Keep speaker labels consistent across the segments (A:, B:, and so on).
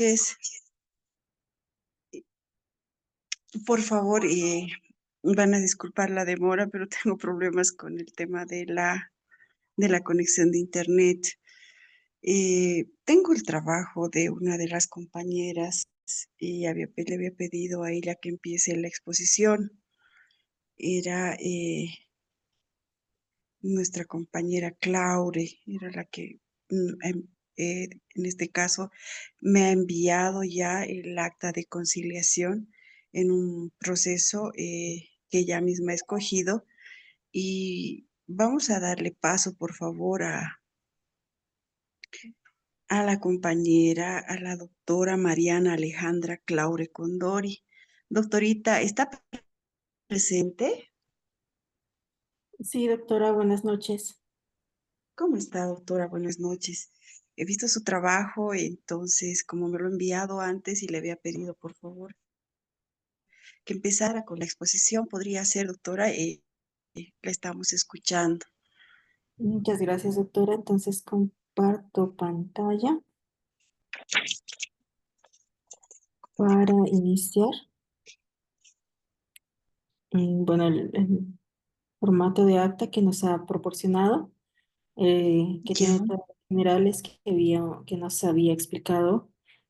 A: Es, por favor, van a disculpar la demora, pero tengo problemas con el tema de la conexión de internet. Tengo el trabajo de una de las compañeras y le había pedido a ella que empiece la exposición. Era nuestra compañera Claure, era la que en este caso me ha enviado ya el acta de conciliación en un proceso que ella misma ha escogido y vamos a darle paso, por favor, a la compañera, a la doctora Mariana Alejandra Claure Condori. Doctorita, ¿está presente?
B: Sí, doctora, buenas noches.
A: ¿Cómo está, doctora? Buenas noches. He visto su trabajo, entonces, como me lo he enviado antes y le había pedido, por favor, que empezara con la exposición, podría ser, doctora, la estamos escuchando.
B: Muchas gracias, doctora. Entonces comparto pantalla para iniciar. Bueno, el formato de acta que nos ha proporcionado, que
A: Ya,
B: tiene todas las generales que nos había explicado.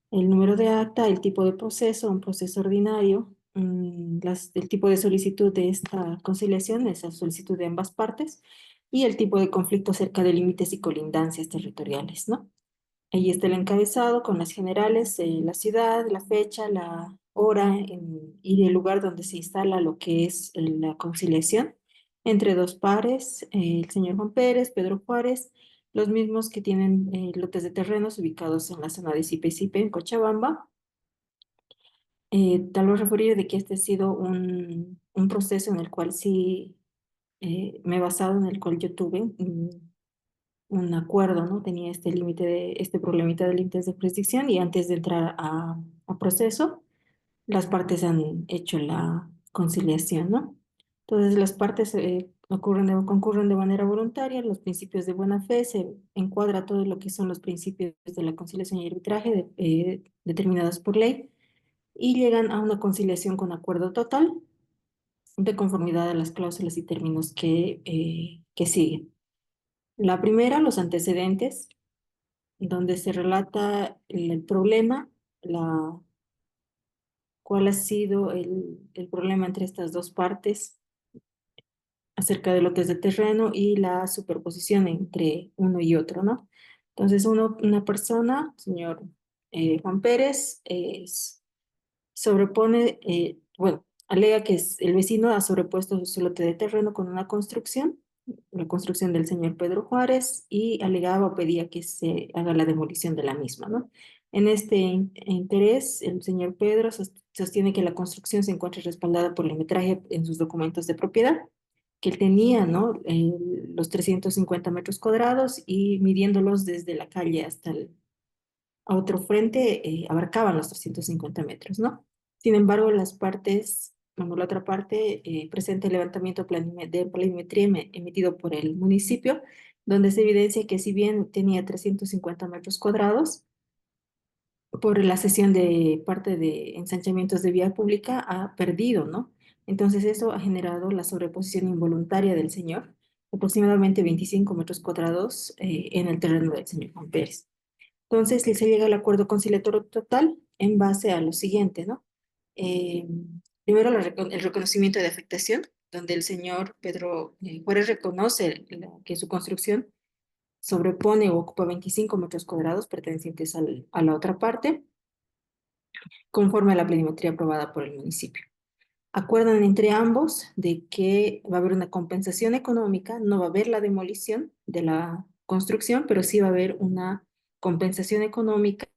B: El número de acta, el tipo de proceso, un proceso ordinario, el tipo de solicitud de esta conciliación, esa solicitud de ambas partes, y el tipo de conflicto acerca de límites y colindancias territoriales, ¿no? Ahí está el encabezado con las generales, la ciudad, la fecha, la hora y el lugar donde se instala lo que es la conciliación entre dos pares, el señor Juan Pérez, Pedro Juárez, los mismos que tienen lotes de terrenos ubicados en la zona de Sipe en Cochabamba. Tal vez referir de que este ha sido un proceso en el cual sí me he basado, en el cual yo tuve un acuerdo, ¿no? Tenía este límite este problemita de límites de jurisdicción y antes de entrar a proceso, las partes han hecho la conciliación, ¿no? Entonces las partes concurren de manera voluntaria, los principios de buena fe, se encuadra todo lo que son los principios de la conciliación y arbitraje determinados por ley y llegan a una conciliación con acuerdo total de conformidad a las cláusulas y términos que siguen. La primera, los antecedentes, donde se relata el problema, cuál ha sido el problema entre estas dos partes acerca de lo que es de terreno y la superposición entre uno y otro, ¿no? Entonces, una persona, señor Juan Pérez, bueno, alega que el vecino ha sobrepuesto su lote de terreno con una construcción, la construcción del señor Pedro Juárez, y alegaba o pedía que se haga la demolición de la misma, ¿no? En este interés, el señor Pedro sostiene que la construcción se encuentra respaldada por el metraje en sus documentos de propiedad, que él tenía, ¿no? Los 350 metros cuadrados y midiéndolos desde la calle hasta a otro frente, abarcaban los 350 metros, ¿no? Sin embargo, bueno, la otra parte presenta el levantamiento de planimetría emitido por el municipio, donde se evidencia que si bien tenía 350 metros cuadrados, por la cesión de parte de ensanchamientos de vía pública ha perdido, ¿no? Entonces eso ha generado la sobreposición involuntaria del señor, aproximadamente 25 metros cuadrados en el terreno del señor Juan Pérez. Entonces, se llega al acuerdo conciliatorio total en base a lo siguiente, ¿no? Eh, Primero, el reconocimiento de afectación, donde el señor Pedro Juárez reconoce que su construcción sobrepone o ocupa 25 metros cuadrados pertenecientes a la otra parte, conforme a la planimetría aprobada por el municipio. Acuerdan entre ambos de que va a haber una compensación económica, no va a haber la demolición de la construcción, pero sí va a haber una compensación económica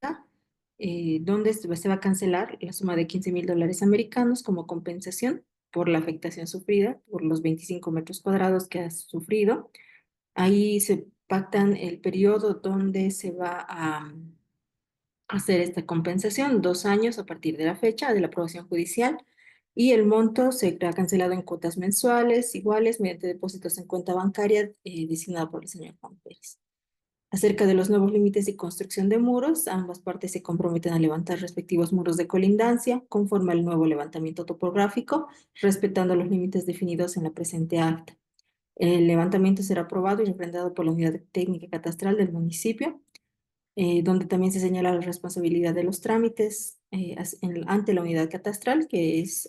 B: donde se va a cancelar la suma de $15,000 americanos como compensación por la afectación sufrida, por los 25 metros cuadrados que ha sufrido. Ahí se pactan el periodo donde se va a hacer esta compensación, 2 años a partir de la fecha de la aprobación judicial, y el monto se ha cancelado en cuotas mensuales iguales mediante depósitos en cuenta bancaria designada por el señor Juan Pérez. Acerca de los nuevos límites y construcción de muros, ambas partes se comprometen a levantar respectivos muros de colindancia conforme al nuevo levantamiento topográfico, respetando los límites definidos en la presente acta. El levantamiento será aprobado y refrendado por la Unidad Técnica Catastral del municipio, donde también se señala la responsabilidad de los trámites ante la unidad catastral, que es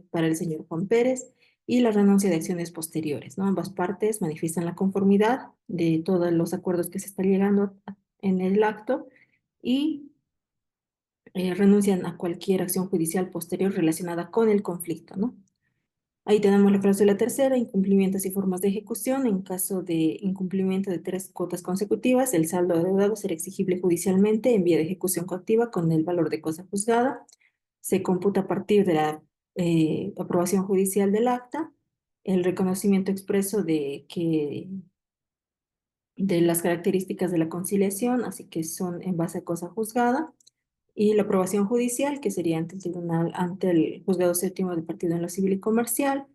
B: para el señor Juan Pérez, y la renuncia de acciones posteriores, ¿no? Ambas partes manifiestan la conformidad de todos los acuerdos que se están llegando en el acto y renuncian a cualquier acción judicial posterior relacionada con el conflicto, ¿no? Ahí tenemos la cláusula tercera, incumplimientos y formas de ejecución. En caso de incumplimiento de 3 cuotas consecutivas, el saldo adeudado será exigible judicialmente en vía de ejecución coactiva con el valor de cosa juzgada. Se computa a partir de la aprobación judicial del acta, el reconocimiento expreso de las características de la conciliación, así que son en base a cosa juzgada, y la aprobación judicial, que sería ante el tribunal, ante el juzgado séptimo de partido en lo civil y comercial,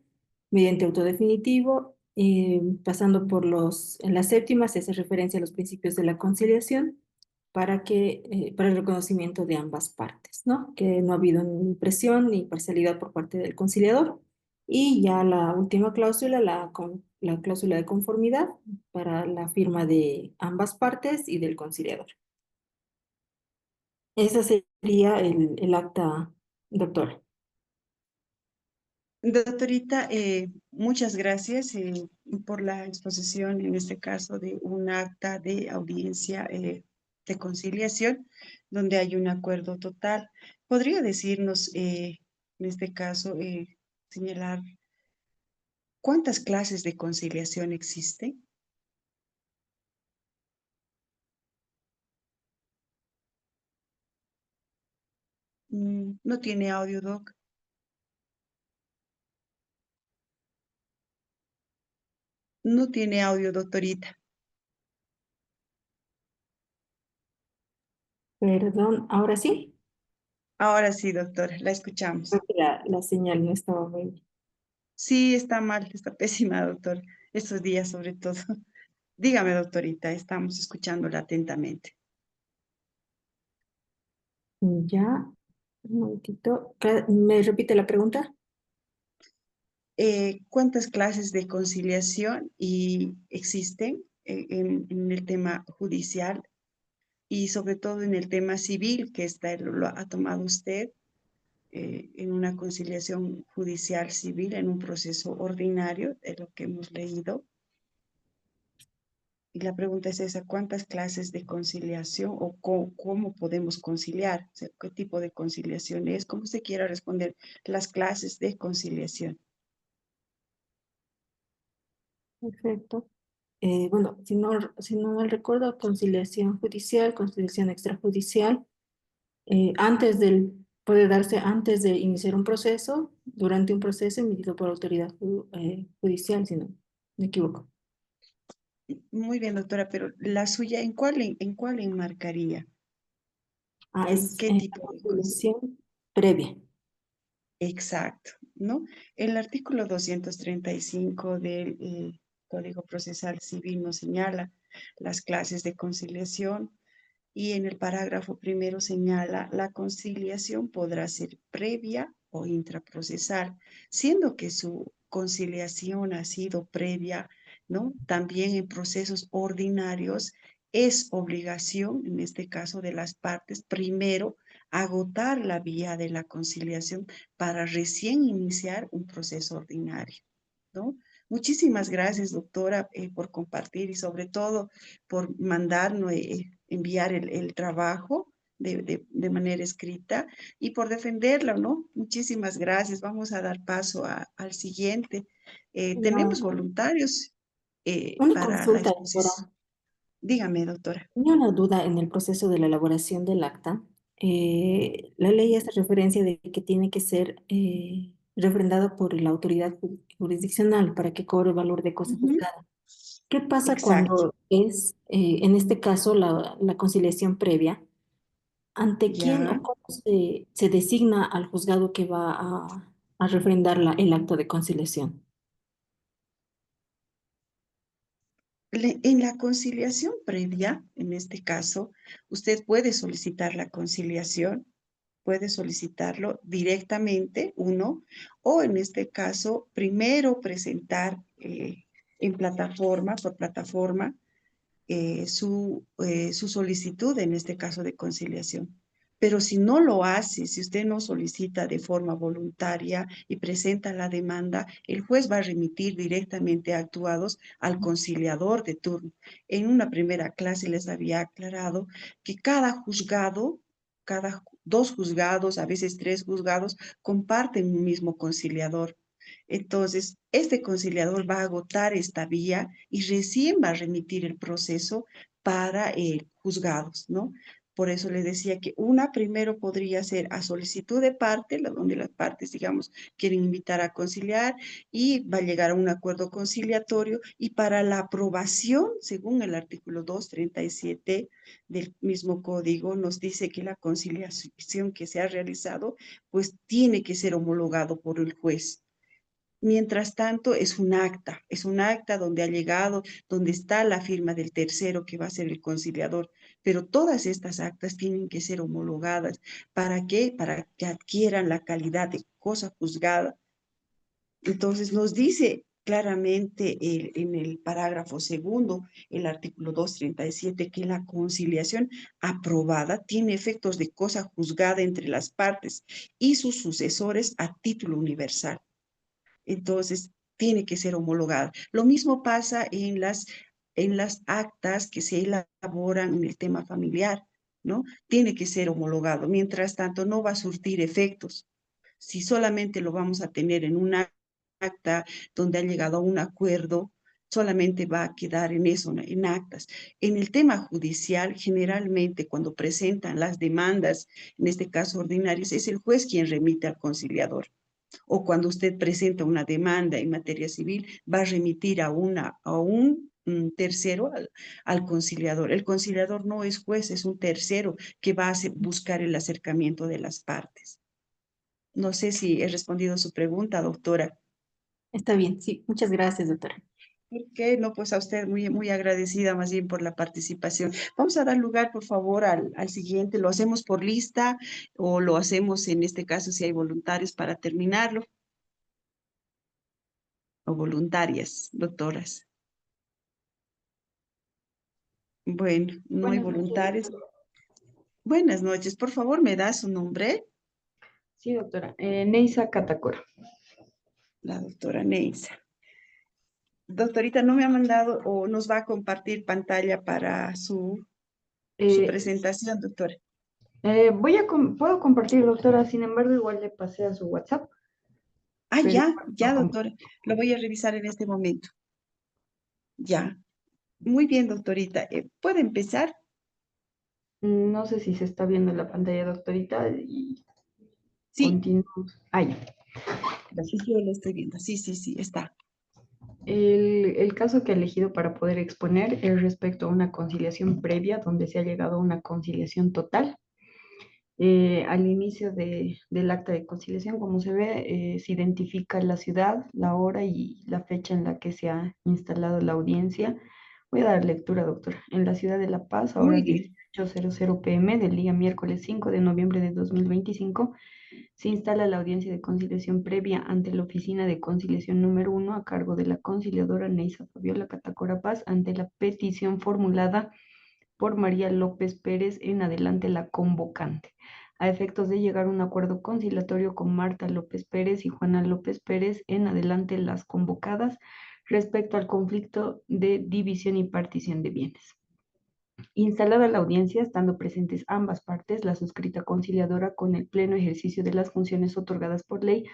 B: mediante auto definitivo, pasando por en la séptima se hace referencia a los principios de la conciliación para el reconocimiento de ambas partes, ¿no? Que no ha habido ni presión ni parcialidad por parte del conciliador. Y ya la última cláusula, la cláusula de conformidad para la firma de ambas partes y del conciliador. Ese sería el acta, doctora.
A: Doctorita, muchas gracias por la exposición, en este caso, de un acta de audiencia de conciliación, donde hay un acuerdo total. ¿Podría decirnos, en este caso, señalar cuántas clases de conciliación existen? No tiene audio, doc. No tiene audio, doctorita.
B: Perdón, ahora sí.
A: Ahora sí, doctora, la
B: Creo
A: escuchamos.
B: que la señal no estaba muy bien.
A: Sí, está mal, está pésima, doctor. Estos días, sobre todo. Dígame, doctorita, estamos escuchándola atentamente.
B: Ya, un momentito. ¿Me repite la pregunta?
A: ¿Cuántas clases de conciliación existen en el tema judicial y sobre todo en el tema civil que lo ha tomado usted en una conciliación judicial civil, en un proceso ordinario, de lo que hemos leído? Y la pregunta es esa: ¿cuántas clases de conciliación o cómo podemos conciliar? O sea, ¿qué tipo de conciliación es? ¿Cómo se quiera responder las clases de conciliación?
B: Perfecto. Bueno, si no mal recuerdo, conciliación judicial, conciliación extrajudicial, puede darse antes de iniciar un proceso, durante un proceso emitido por autoridad judicial, si no me equivoco.
A: Muy bien, doctora, pero la suya, ¿en cuál enmarcaría? ¿En
B: Es
A: qué tipo de conciliación?
B: conciliación previa.
A: Exacto, ¿no? El artículo 235 del Código Procesal Civil nos señala las clases de conciliación. Y en el parágrafo primero señala: la conciliación podrá ser previa o intraprocesal, siendo que su conciliación ha sido previa, ¿no? También en procesos ordinarios es obligación, en este caso de las partes, primero agotar la vía de la conciliación para recién iniciar un proceso ordinario, ¿no? Muchísimas gracias, doctora, por compartir y sobre todo por mandarnos, enviar el trabajo de manera escrita y por defenderlo, ¿no? Muchísimas gracias. Vamos a dar paso al siguiente. Tenemos
B: Una,
A: voluntarios
B: una
A: para la
B: consulta,
A: exposición.
B: doctora.
A: Dígame, doctora.
B: Tenía una duda en el proceso de la elaboración del acta. La ley hace referencia de que tiene que ser refrendada por la autoridad jurisdiccional para que cobre valor de cosa
A: Ujú.
B: juzgada. ¿Qué pasa
A: Exacto.
B: cuando es, en este caso, la conciliación previa? ¿Ante quién
A: Ya.
B: o cómo se designa al juzgado que va a refrendar el acto de conciliación?
A: En la conciliación previa, en este caso, usted puede solicitar la conciliación, puede solicitarlo directamente, uno, o en este caso, primero presentar en plataforma, por plataforma, su solicitud, en este caso de conciliación. Pero si no lo hace, si usted no solicita de forma voluntaria y presenta la demanda, el juez va a remitir directamente actuados al conciliador de turno. En una primera clase les había aclarado que cada juzgado, cada dos juzgados, a veces tres juzgados, comparten un mismo conciliador. Entonces, este conciliador va a agotar esta vía y recién va a remitir el proceso para juzgados, ¿no? Por eso les decía que una primero podría ser a solicitud de parte, donde las partes, digamos, quieren invitar a conciliar y va a llegar a un acuerdo conciliatorio y para la aprobación, según el artículo 237 del mismo código, nos dice que la conciliación que se ha realizado, pues tiene que ser homologado por el juez. Mientras tanto, es un acta donde ha llegado, donde está la firma del tercero que va a ser el conciliador, pero todas estas actas tienen que ser homologadas. ¿Para qué? Para que adquieran la calidad de cosa juzgada. Entonces, nos dice claramente en el parágrafo segundo, el artículo 237, que la conciliación aprobada tiene efectos de cosa juzgada entre las partes y sus sucesores a título universal. Entonces, tiene que ser homologada. Lo mismo pasa en las actas que se elaboran en el tema familiar, ¿no? Tiene que ser homologado. Mientras tanto, no va a surtir efectos. Si solamente lo vamos a tener en una acta donde ha llegado a un acuerdo, solamente va a quedar en eso, en actas. En el tema judicial, generalmente cuando presentan las demandas, en este caso ordinarias, es el juez quien remite al conciliador o cuando usted presenta una demanda en materia civil, va a remitir a un tercero al conciliador. El conciliador no es juez, es un tercero que va a buscar el acercamiento de las partes. No sé si he respondido a su pregunta, doctora.
B: Está bien, sí, muchas gracias, doctora.
A: ¿Por qué? No, pues a usted muy, muy agradecida más bien por la participación. Vamos a dar lugar, por favor, al siguiente. ¿Lo hacemos por lista o lo hacemos en este caso si hay voluntarios para terminarlo? O voluntarias, doctoras. Bueno, no hay
C: Buenas noches,
A: voluntarios.
C: doctora.
A: Buenas noches, por favor, ¿me da su nombre?
C: Sí, doctora. Neisa Catacora.
A: La doctora Neisa. Doctorita, ¿no me ha mandado o nos va a compartir pantalla para su
C: Sí,
A: presentación, doctora?
C: puedo compartir, doctora, sin embargo, igual le pasé a su WhatsApp,
A: Ah,
C: pero
A: ya,
C: igual
A: ya, doctora. Lo voy a revisar en este momento. Ya. Muy bien, doctorita. ¿Puede empezar?
C: no sé si se está viendo la pantalla, doctorita, y
A: Sí,
C: continuamos. Ah, ya.
A: sí,
C: Gracias.
A: yo lo estoy viendo. Sí, sí, sí, está.
C: El caso que he elegido para poder exponer es respecto a una conciliación previa, donde se ha llegado a una conciliación total. Al inicio del acta de conciliación, como se ve, se identifica la ciudad, la hora y la fecha en la que se ha instalado la audiencia. Voy a dar lectura, doctora. En la ciudad de La Paz, a
A: Muy
C: horas
A: bien.
C: 18:00 p.m. del día miércoles 5 de noviembre de 2025, se instala la audiencia de conciliación previa ante la oficina de conciliación número 1 a cargo de la conciliadora Neisa Fabiola Catacora Paz ante la petición formulada por María López Pérez, en adelante la convocante, a efectos de llegar a un acuerdo conciliatorio con Marta López Pérez y Juana López Pérez, en adelante las convocadas, respecto al conflicto de división y partición de bienes. Instalada la audiencia, estando presentes ambas partes, la suscrita conciliadora con el pleno ejercicio de las funciones otorgadas por ley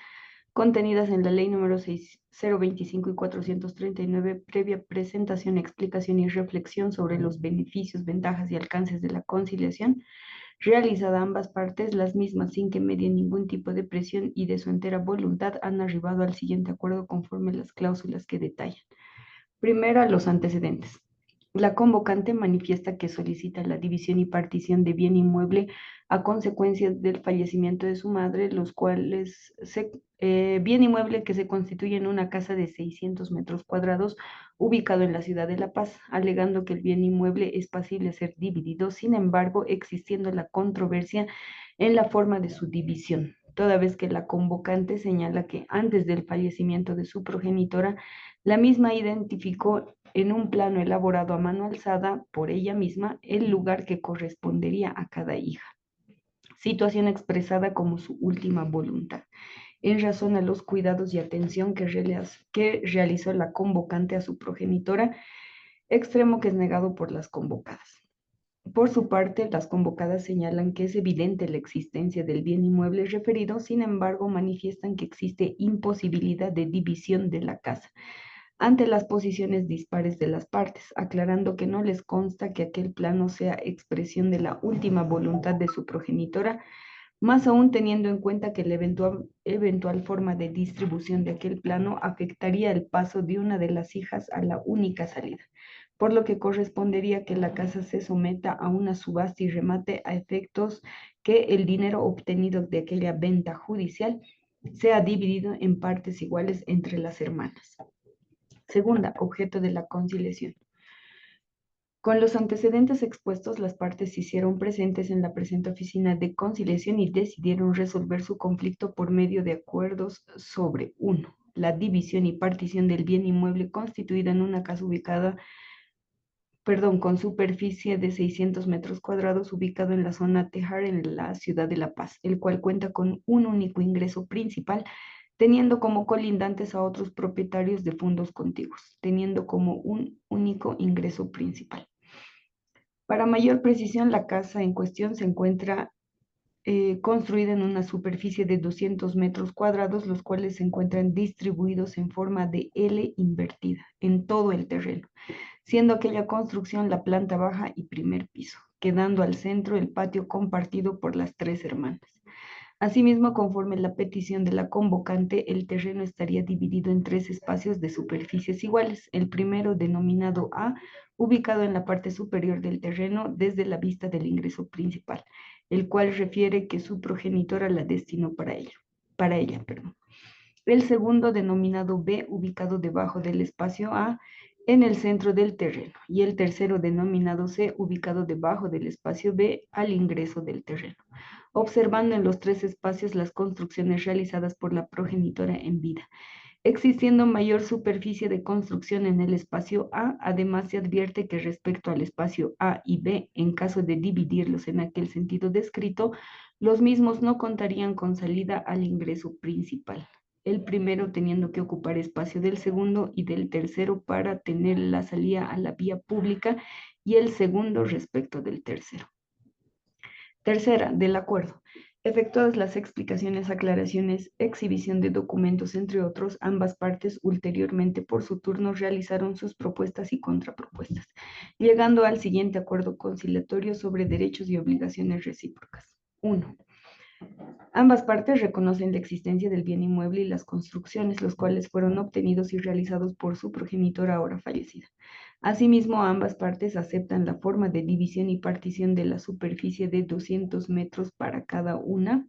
C: contenidas en la ley número 6025 y 439, previa presentación, explicación y reflexión sobre los beneficios, ventajas y alcances de la conciliación, realizada a ambas partes, las mismas sin que medien ningún tipo de presión y de su entera voluntad, han arribado al siguiente acuerdo conforme las cláusulas que detallan. Primera, los antecedentes. La convocante manifiesta que solicita la división y partición de bien inmueble a consecuencia del fallecimiento de su madre, los cuales bien inmueble que se constituye en una casa de 600 metros cuadrados ubicado en la ciudad de La Paz, alegando que el bien inmueble es pasible de ser dividido, sin embargo, existiendo la controversia en la forma de su división, toda vez que la convocante señala que antes del fallecimiento de su progenitora, la misma identificó en un plano elaborado a mano alzada por ella misma el lugar que correspondería a cada hija, situación expresada como su última voluntad, en razón a los cuidados y atención que realizó la convocante a su progenitora, extremo que es negado por las convocadas. Por su parte, las convocadas señalan que es evidente la existencia del bien inmueble referido, sin embargo, manifiestan que existe imposibilidad de división de la casa ante las posiciones dispares de las partes, aclarando que no les consta que aquel plano sea expresión de la última voluntad de su progenitora, más aún teniendo en cuenta que la eventual forma de distribución de aquel plano afectaría el paso de una de las hijas a la única salida, por lo que correspondería que la casa se someta a una subasta y remate a efectos que el dinero obtenido de aquella venta judicial sea dividido en partes iguales entre las hermanas. Segunda, objeto de la conciliación. Con los antecedentes expuestos, las partes se hicieron presentes en la presente oficina de conciliación y decidieron resolver su conflicto por medio de acuerdos sobre 1. La división y partición del bien inmueble constituida en una casa con superficie de 600 metros cuadrados ubicado en la zona Tejar en la ciudad de La Paz, el cual cuenta con un único ingreso principal, teniendo como colindantes a otros propietarios de fondos contiguos, teniendo como un único ingreso principal. Para mayor precisión, la casa en cuestión se encuentra construida en una superficie de 200 metros cuadrados, los cuales se encuentran distribuidos en forma de L invertida en todo el terreno, siendo aquella construcción la planta baja y primer piso, quedando al centro el patio compartido por las 3 hermanas. Asimismo, conforme la petición de la convocante, el terreno estaría dividido en 3 espacios de superficies iguales. El primero, denominado A, ubicado en la parte superior del terreno desde la vista del ingreso principal, el cual refiere que su progenitora la destinó para ella. El segundo, denominado B, ubicado debajo del espacio A, en el centro del terreno. Y el tercero, denominado C, ubicado debajo del espacio B, al ingreso del terreno, observando en los 3 espacios las construcciones realizadas por la progenitora en vida. Existiendo mayor superficie de construcción en el espacio A, además se advierte que respecto al espacio A y B, en caso de dividirlos en aquel sentido descrito, los mismos no contarían con salida al ingreso principal, el primero teniendo que ocupar espacio del segundo y del tercero para tener la salida a la vía pública y el segundo respecto del tercero. Tercera, del acuerdo. Efectuadas las explicaciones, aclaraciones, exhibición de documentos, entre otros, ambas partes ulteriormente por su turno realizaron sus propuestas y contrapropuestas, llegando al siguiente acuerdo conciliatorio sobre derechos y obligaciones recíprocas. 1. Ambas partes reconocen la existencia del bien inmueble y las construcciones, los cuales fueron obtenidos y realizados por su progenitora ahora fallecida. Asimismo, ambas partes aceptan la forma de división y partición de la superficie de 200 metros para cada una,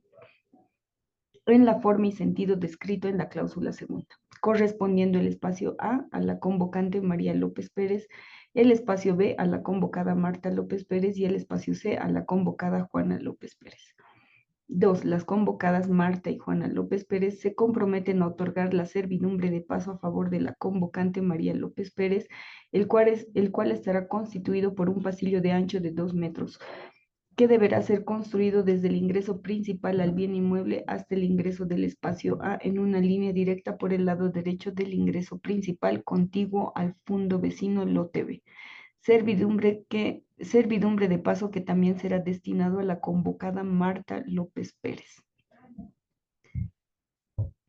C: en la forma y sentido descrito en la cláusula segunda, correspondiendo el espacio A a la convocante María López Pérez, el espacio B a la convocada Marta López Pérez y el espacio C a la convocada Juana López Pérez. 2. Las convocadas Marta y Juana López Pérez se comprometen a otorgar la servidumbre de paso a favor de la convocante María López Pérez, el cual estará constituido por un pasillo de ancho de 2 metros, que deberá ser construido desde el ingreso principal al bien inmueble hasta el ingreso del espacio A en una línea directa por el lado derecho del ingreso principal contiguo al fondo vecino lote B. Servidumbre de paso que también será destinado a la convocada Marta López Pérez.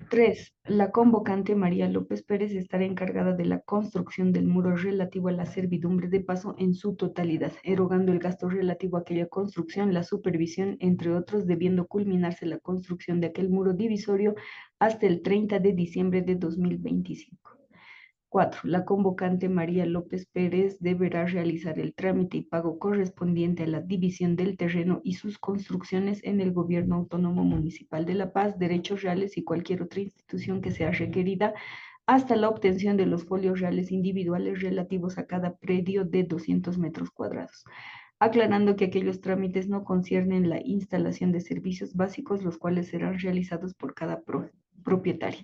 C: 3. La convocante María López Pérez estará encargada de la construcción del muro relativo a la servidumbre de paso en su totalidad, erogando el gasto relativo a aquella construcción, la supervisión, entre otros, debiendo culminarse la construcción de aquel muro divisorio hasta el 30 de diciembre de 2025. 4. La convocante María López Pérez deberá realizar el trámite y pago correspondiente a la división del terreno y sus construcciones en el Gobierno Autónomo Municipal de La Paz, Derechos Reales y cualquier otra institución que sea requerida hasta la obtención de los folios reales individuales relativos a cada predio de 200 metros cuadrados, aclarando que aquellos trámites no conciernen la instalación de servicios básicos, los cuales serán realizados por cada propietario.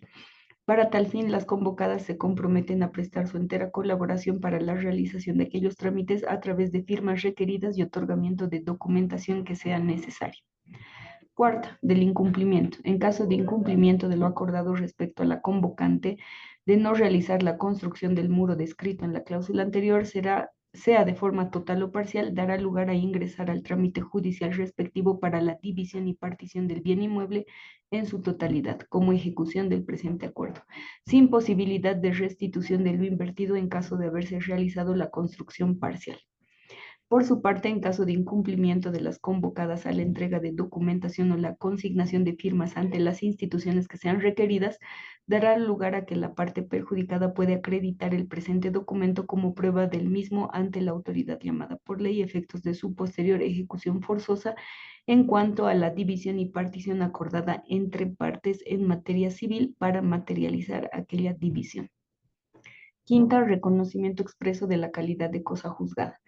C: Para tal fin, las convocadas se comprometen a prestar su entera colaboración para la realización de aquellos trámites a través de firmas requeridas y otorgamiento de documentación que sea necesaria. Cuarta, del incumplimiento. En caso de incumplimiento de lo acordado respecto a la convocante de no realizar la construcción del muro descrito en la cláusula anterior, sea de forma total o parcial, dará lugar a ingresar al trámite judicial respectivo para la división y partición del bien inmueble en su totalidad, como ejecución del presente acuerdo, sin posibilidad de restitución de lo invertido en caso de haberse realizado la construcción parcial. Por su parte, en caso de incumplimiento de las convocadas a la entrega de documentación o la consignación de firmas ante las instituciones que sean requeridas, dará lugar a que la parte perjudicada puede acreditar el presente documento como prueba del mismo ante la autoridad llamada por ley, efectos de su posterior ejecución forzosa en cuanto a la división y partición acordada entre partes en materia civil para materializar aquella división. Quinta, reconocimiento expreso de la calidad de cosa juzgada.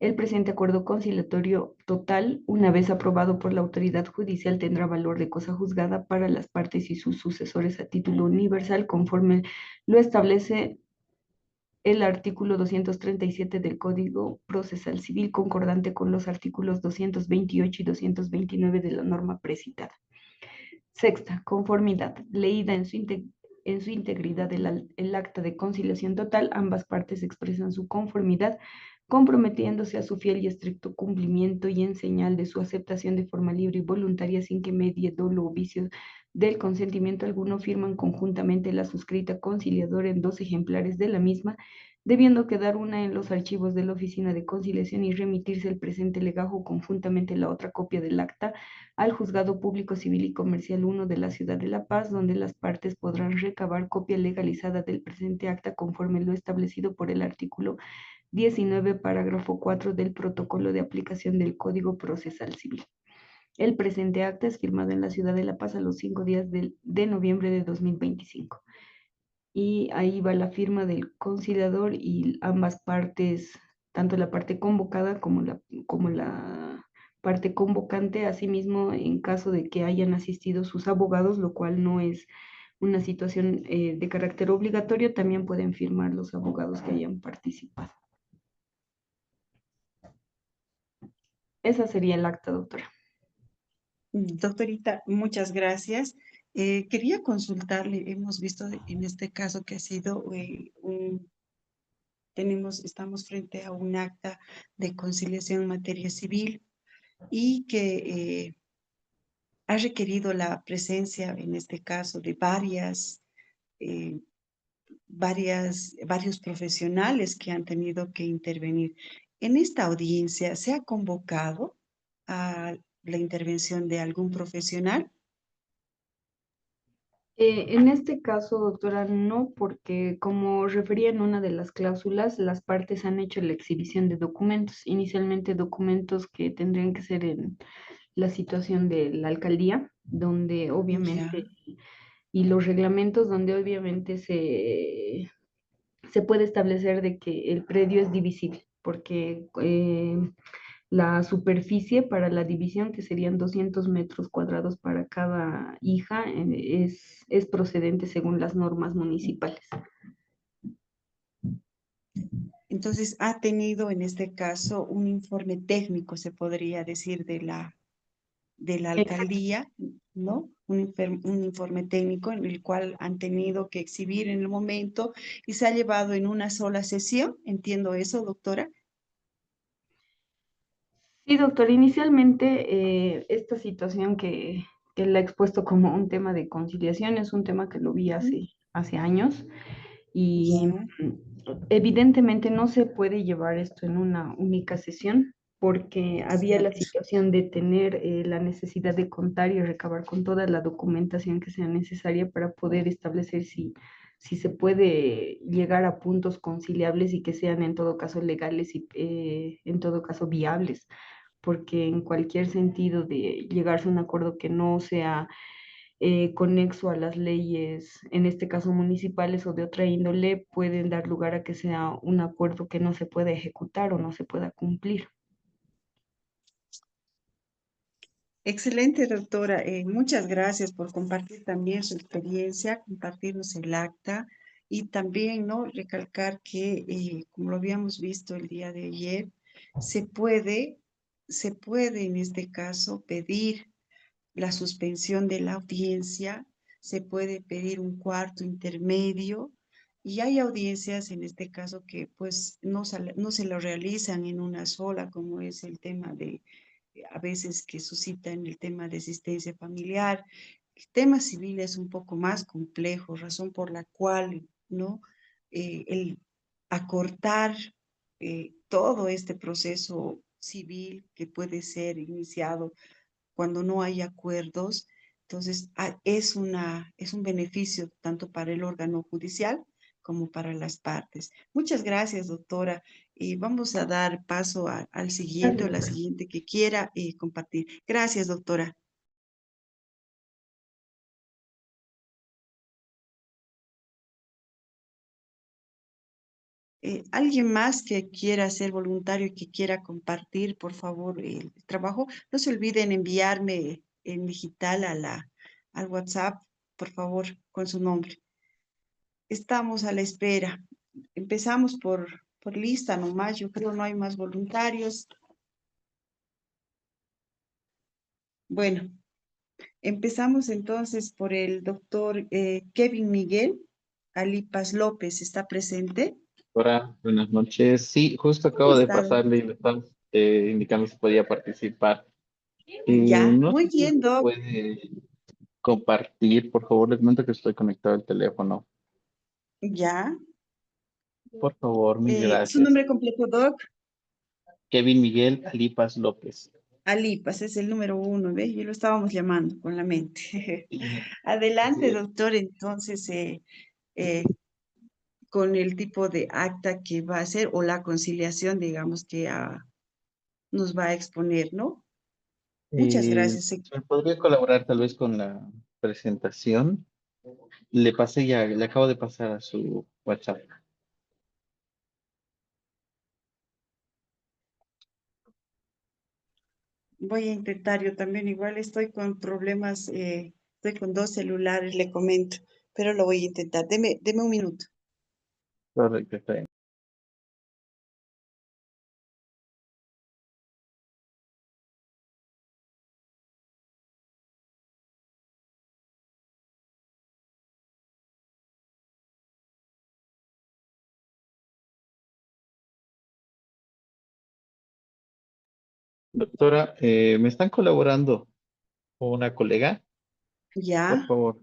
C: El presente acuerdo conciliatorio total, una vez aprobado por la autoridad judicial, tendrá valor de cosa juzgada para las partes y sus sucesores a título universal, conforme lo establece el artículo 237 del Código Procesal Civil, concordante con los artículos 228 y 229 de la norma precitada. Sexta, conformidad. Leída en su integridad el acta de conciliación total, ambas partes expresan su conformidad, comprometiéndose a su fiel y estricto cumplimiento y en señal de su aceptación de forma libre y voluntaria, sin que medie dolo o vicio del consentimiento alguno, firman conjuntamente la suscrita conciliadora en 2 ejemplares de la misma, debiendo quedar una en los archivos de la Oficina de Conciliación y remitirse el presente legajo conjuntamente la otra copia del acta al Juzgado Público Civil y Comercial 1 de la Ciudad de La Paz, donde las partes podrán recabar copia legalizada del presente acta conforme lo establecido por el artículo 19, parágrafo 4 del Protocolo de Aplicación del Código Procesal Civil. El presente acta es firmado en la Ciudad de La Paz a los 5 días de noviembre de 2025. Y ahí va la firma del conciliador y ambas partes, tanto la parte convocada como la parte convocante, asimismo en caso de que hayan asistido sus abogados, lo cual no es una situación de carácter obligatorio, también pueden firmar los abogados que hayan participado. Esa sería el acta, doctora.
A: Doctorita, muchas gracias. Quería consultarle, hemos visto en este caso que ha sido estamos frente a un acta de conciliación en materia civil y que ha requerido la presencia, en este caso, de eh, varios profesionales que han tenido que intervenir. En esta audiencia, ¿se ha convocado a la intervención de algún profesional?
C: En este caso, doctora, no, porque como refería en una de las cláusulas, las partes han hecho la exhibición de documentos, inicialmente documentos que tendrían que ser en la situación de la alcaldía, donde
A: Ya.
C: obviamente, y los reglamentos donde obviamente se puede establecer de que el predio es divisible, porque la superficie para la división, que serían 200 metros cuadrados para cada hija, es procedente según las normas municipales.
A: Entonces, ha tenido en este caso un informe técnico, se podría decir, de la
C: Exacto.
A: alcaldía, ¿no? Un informe técnico en el cual han tenido que exhibir en el momento y se ha llevado en una sola sesión. ¿Entiendo eso, doctora?
C: Sí, doctor, inicialmente esta situación que la he expuesto como un tema de conciliación es un tema que lo vi
A: Ujú.
C: hace años y
A: Ya,
C: evidentemente no se puede llevar esto en una única sesión porque había la
A: exacto.
C: situación de tener la necesidad de contar y recabar con toda la documentación que sea necesaria para poder establecer si si se puede llegar a puntos conciliables y que sean en todo caso legales y en todo caso viables, porque en cualquier sentido de llegarse a un acuerdo que no sea conexo a las leyes, en este caso municipales o de otra índole, pueden dar lugar a que sea un acuerdo que no se pueda ejecutar o no se pueda cumplir.
A: Excelente, doctora. Muchas gracias por compartir también su experiencia, compartirnos el acta y también, ¿no? Recalcar que, como lo habíamos visto el día de ayer, se puede, se puede en este caso pedir la suspensión de la audiencia, se puede pedir un cuarto intermedio y hay audiencias en este caso que pues no se lo realizan en una sola, como es el tema de a veces que suscitan el tema de asistencia familiar. El tema civil es un poco más complejo, razón por la cual, ¿no? El acortar todo este proceso civil que puede ser iniciado cuando no hay acuerdos, entonces es un beneficio tanto para el órgano judicial como para las partes. Muchas gracias, doctora. Vamos a dar paso al siguiente o la siguiente que quiera compartir. Gracias, doctora. ¿Alguien más que quiera ser voluntario y que quiera compartir, por favor, el trabajo? No se olviden enviarme en digital al WhatsApp, por favor, con su nombre. Estamos a la espera. Empezamos por lista nomás, yo creo no hay más voluntarios. Bueno, empezamos entonces por el doctor Kevin Miguel Alipas López. ¿Está presente?
D: Hola, buenas noches. Sí, justo
A: ¿Cómo
D: acabo de
A: está,
D: pasarle y me están indicando si podía participar.
A: Ya,
D: No
A: muy
D: sé si
A: bien,
D: me
A: doc.
D: puede compartir, por favor, les comento que estoy conectado al teléfono.
A: Ya.
D: Por favor, mil
A: ¿Su
D: gracias.
A: nombre completo, doc?
D: Kevin Miguel Alipas López.
A: Alipas, es el número uno, ¿ves? Y lo estábamos llamando con la mente.
D: Y-
A: Adelante,
D: sí,
A: doctor, entonces, eh, con el tipo de acta que va a hacer o la conciliación, digamos, que nos va a exponer, ¿no? Muchas gracias.
D: ¿Me podría colaborar tal vez con la presentación? Le pasé ya, le acabo de pasar a su WhatsApp.
A: Voy a intentar, yo también igual estoy con problemas, estoy con dos celulares, le comento, pero lo voy a intentar. Deme un minuto.
D: Correcto, está bien. Doctora, me están colaborando con una colega. Por
A: Ya.
D: favor.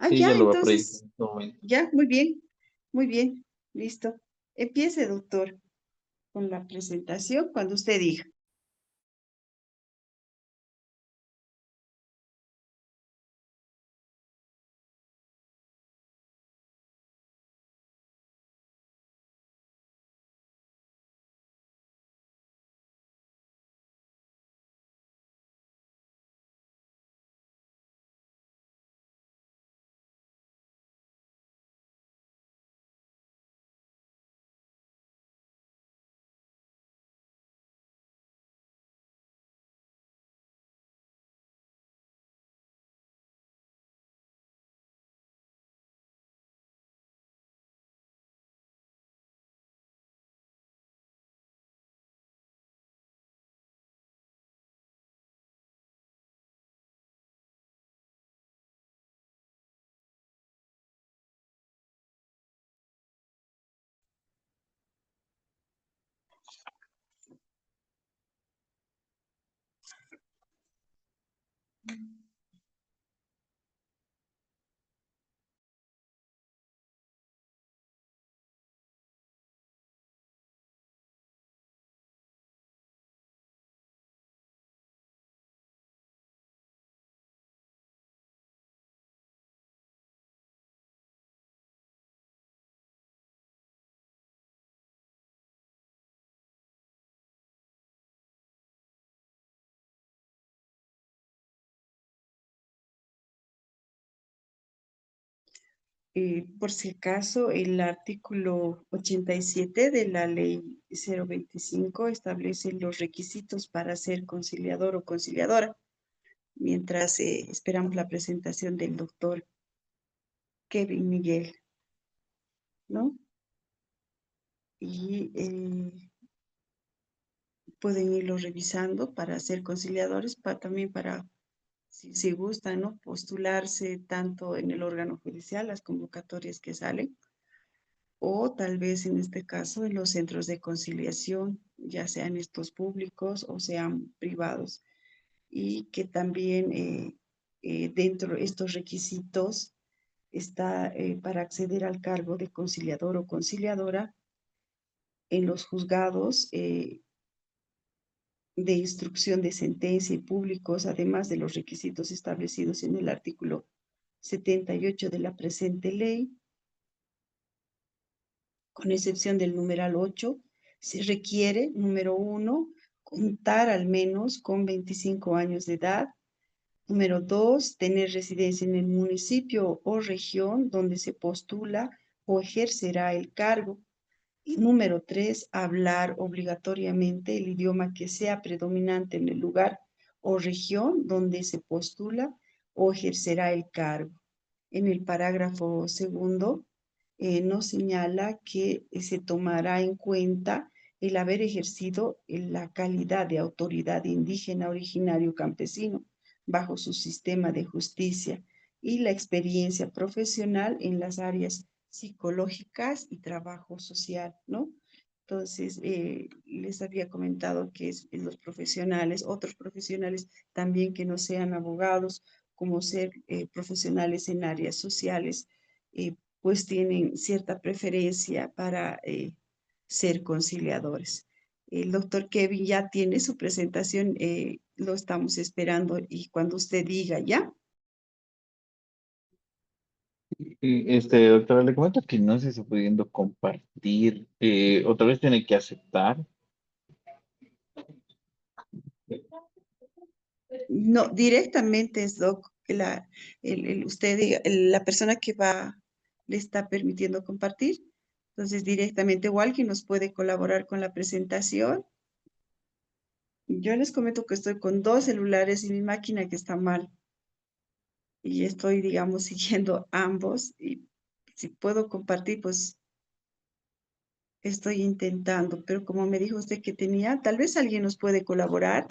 D: Sí,
A: Ya,
D: yo lo voy a proyectar
A: entonces,
D: en este momento.
A: ya, muy bien, listo. Empiece, doctor, con la presentación cuando usted diga. Por si acaso, el artículo 87 de la ley 025 establece los requisitos para ser conciliador o conciliadora, mientras esperamos la presentación del doctor Kevin Miguel, ¿no? Y pueden irlo revisando para ser conciliadores, también para, si gustan, ¿no? Postularse tanto en el órgano judicial, las convocatorias que salen, o tal vez en este caso en los centros de conciliación, ya sean estos públicos o sean privados, y que también dentro de estos requisitos está para acceder al cargo de conciliador o conciliadora en los juzgados de instrucción de sentencia y públicos, además de los requisitos establecidos en el artículo 78 de la presente ley, con excepción del numeral 8, se requiere, número 1, contar al menos con 25 años de edad. Número 2, tener residencia en el municipio o región donde se postula o ejercerá el cargo. Y número 3, hablar obligatoriamente el idioma que sea predominante en el lugar o región donde se postula o ejercerá el cargo. En el parágrafo segundo, nos señala que se tomará en cuenta el haber ejercido la calidad de autoridad indígena originario campesino bajo su sistema de justicia y la experiencia profesional en las áreas psicológicas y trabajo social, ¿no? Entonces, les había comentado que los profesionales, otros profesionales también que no sean abogados, como ser profesionales en áreas sociales, pues tienen cierta preferencia para ser conciliadores. El doctor Kevin ya tiene su presentación, lo estamos esperando y cuando usted diga ya.
D: Doctora, le comento que no se está pudiendo compartir. Otra vez tiene que aceptar.
A: No, directamente es doc, usted diga, la persona que le está permitiendo compartir. Entonces, directamente, o alguien nos puede colaborar con la presentación. Yo les comento que estoy con dos celulares y mi máquina que está mal. Y estoy, digamos, siguiendo ambos. Y si puedo compartir, pues estoy intentando. Pero como me dijo usted que tenía, tal vez alguien nos puede colaborar,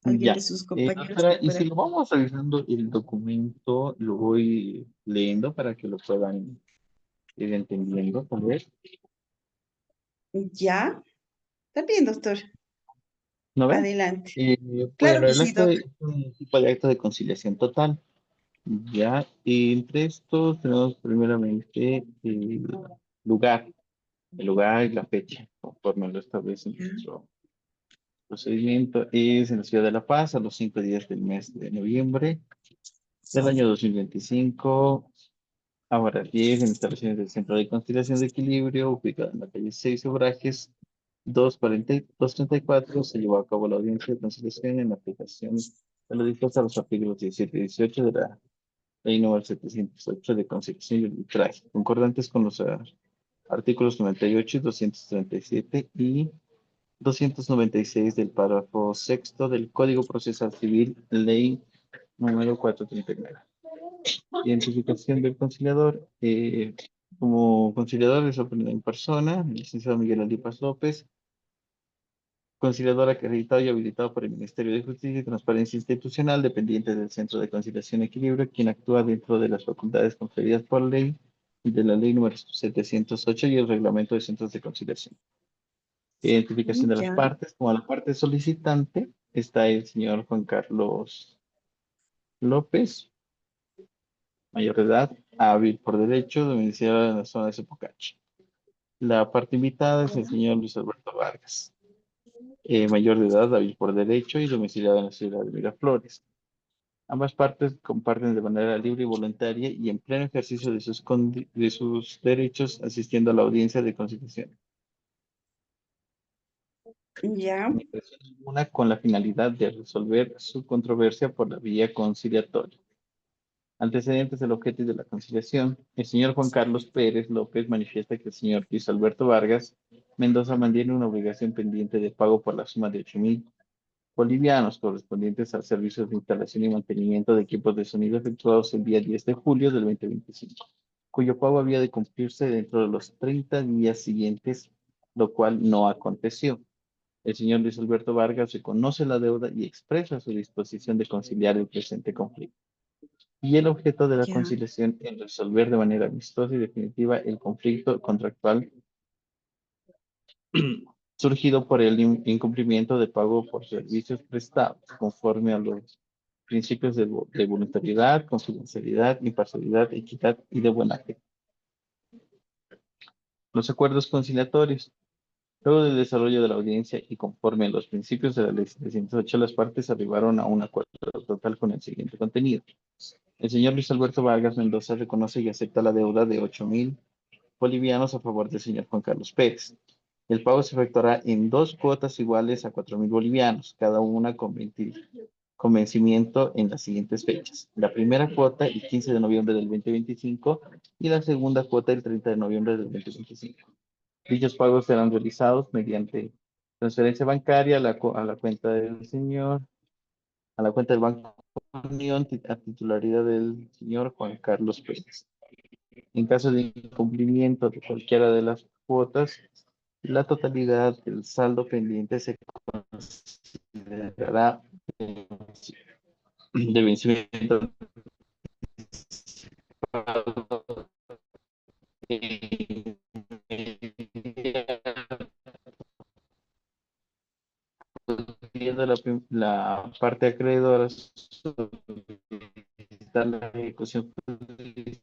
A: alguien de
D: Ya.
A: sus compañeros que
D: Doctora, y si
A: pueda.
D: lo vamos revisando el documento, lo voy leyendo para que lo puedan ir entendiendo, tal vez.
A: ¿Ya? Está bien, doctor.
D: ¿No ve?
A: Adelante.
D: Eh,
A: Claro
D: bueno,
A: que
D: el
A: sí,
D: acto
A: doc.
D: es un tipo de acto de conciliación total. Ya, y entre estos tenemos primeramente el lugar y la fecha, conforme lo establece
A: Ya.
D: nuestro procedimiento. Es en la ciudad de La Paz, a los 5 días del mes de noviembre del año 2025. Ahora 10, en instalaciones del Centro de Conciliación de Equilibrio, ubicado en la calle 6 Obrajes, 234, se llevó a cabo la audiencia de conciliación en aplicación de lo dispuesto a los artículos 17 y 18 de la Ley número 708 de Conciliación y Arbitraje, concordantes con los artículos 98 y 237 y 296 del párrafo sexto del Código Procesal Civil, Ley número 439. Identificación del conciliador. Como conciliador es operado en persona, el licenciado Miguel Alipas López, conciliador acreditado y habilitado por el Ministerio de Justicia y Transparencia Institucional, dependiente del Centro de Conciliación y Equilibrio, quien actúa dentro de las facultades conferidas por ley y de la ley número 708 y el reglamento de centros de conciliación. Identificación de las
A: Ya.
D: partes. Como la parte solicitante está el señor Juan Carlos López, mayor de edad, hábil por derecho, domiciliado en la zona de Sopocachi. La parte invitada es el señor Luis Alberto Vargas, mayor de edad, hábil por derecho y domiciliado en la ciudad de Miraflores. Ambas partes comparten de manera libre y voluntaria y en pleno ejercicio de sus derechos asistiendo a la audiencia de conciliación.
A: Ya.
D: Sin impresión alguna con la finalidad de resolver su controversia por la vía conciliatoria. Antecedentes del objeto y de la conciliación. El señor Juan Carlos Pérez López manifiesta que el señor Luis Alberto Vargas Mendoza mantiene una obligación pendiente de pago por la suma de 8.000 bolivianos correspondientes al servicio de instalación y mantenimiento de equipos de sonido efectuados el día 10 de julio del 2025, cuyo pago había de cumplirse dentro de los 30 días siguientes, lo cual no aconteció. El señor Luis Alberto Vargas reconoce la deuda y expresa su disposición de conciliar el presente conflicto. Y el objeto de la
A: Ya,
D: conciliación es resolver de manera amistosa y definitiva el conflicto contractual surgido por el incumplimiento de pago por servicios prestados, conforme a los principios de voluntariedad, confidencialidad, imparcialidad, equidad y de buena fe. Los acuerdos conciliatorios. Luego del desarrollo de la audiencia y conforme a los principios de la Ley 708, las partes arribaron a un acuerdo total con el siguiente contenido. El señor Luis Alberto Vargas Mendoza reconoce y acepta la deuda de 8.000 bolivianos a favor del señor Juan Carlos Pérez. El pago se efectuará en dos cuotas iguales a 4.000 bolivianos, cada una con vencimiento en las siguientes fechas. La primera cuota el 15 de noviembre del 2025 y la segunda cuota el 30 de noviembre del 2025. Dichos pagos serán realizados mediante transferencia bancaria a la cuenta del señor, a la cuenta del Banco Unión, a titularidad del señor Juan Carlos Pérez. En caso de incumplimiento de cualquiera de las cuotas, la totalidad del saldo pendiente se considerará de vencimiento pidiendo la parte acreedora solicitar la ejecución judicial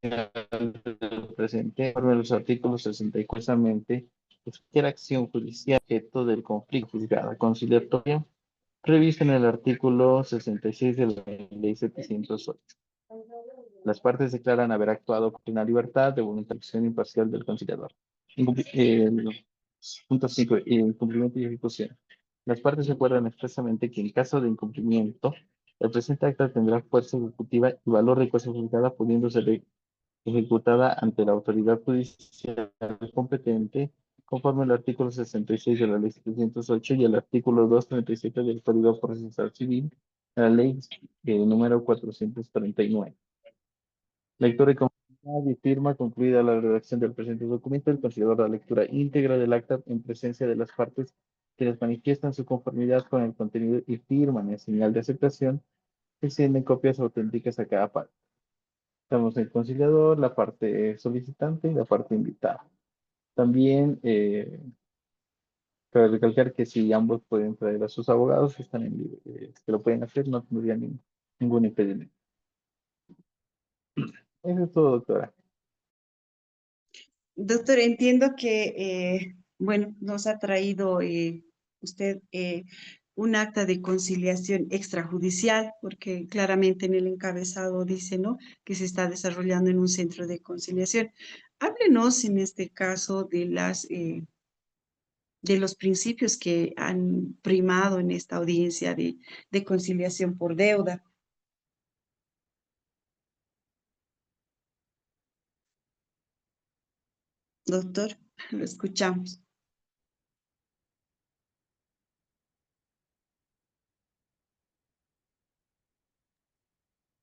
D: del presente conforme a los artículos 64 cualquier acción judicial objeto del conflicto juzgada conciliatoria prevista en el artículo 66 de la Ley 708. Las partes declaran haber actuado con plena libertad de voluntad de acción imparcial del conciliador. Punto 5. Incumplimiento y ejecución. Las partes acuerdan expresamente que en caso de incumplimiento, el presente acta tendrá fuerza ejecutiva y valor de cosa juzgada, pudiendo ser ejecutada ante la autoridad judicial competente, conforme al artículo 66 de la Ley 708 y el artículo 237 del Código Procesal Civil, de la Ley número 439. Lectura y conformidad y firma. Concluida la redacción del presente documento, el conciliador da lectura íntegra del acta en presencia de las partes que les manifiestan su conformidad con el contenido y firman en señal de aceptación, extienden copias auténticas a cada parte. Estamos el conciliador, la parte solicitante y la parte invitada. También cabe recalcar que si ambos pueden traer a sus abogados, están en libre, que lo pueden hacer, no tendría ningún impedimento. Eso es todo, doctora.
A: doctor, entiendo que, bueno, nos ha traído usted un acta de conciliación extrajudicial, porque claramente en el encabezado dice, ¿no?, que se está desarrollando en un centro de conciliación. Háblenos en este caso de los principios que han primado en esta audiencia de conciliación por deuda. Doctor, lo escuchamos.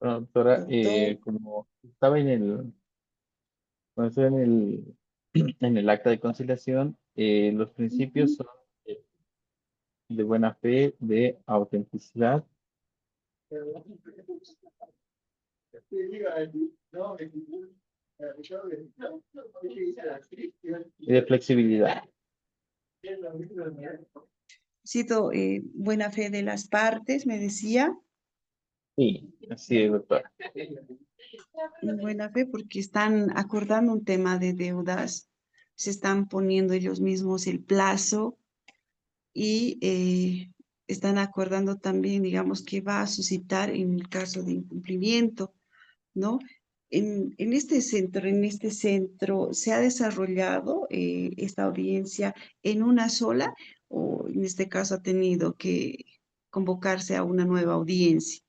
D: Bueno, doctora,
A: Doctor.
D: como estaba cuando estaba en el acta de conciliación, los principios
A: Ujú.
D: son de buena fe, de autenticidad y de flexibilidad.
A: Cito, buena fe de las partes, me decía.
D: Sí, así es, doctora.
A: Buena fe porque están acordando un tema de deudas, se están poniendo ellos mismos el plazo y están acordando también, digamos, que va a suscitar en el caso de incumplimiento, ¿no? En este centro, ¿se ha desarrollado esta audiencia en una sola o en este caso ha tenido que convocarse a una nueva audiencia?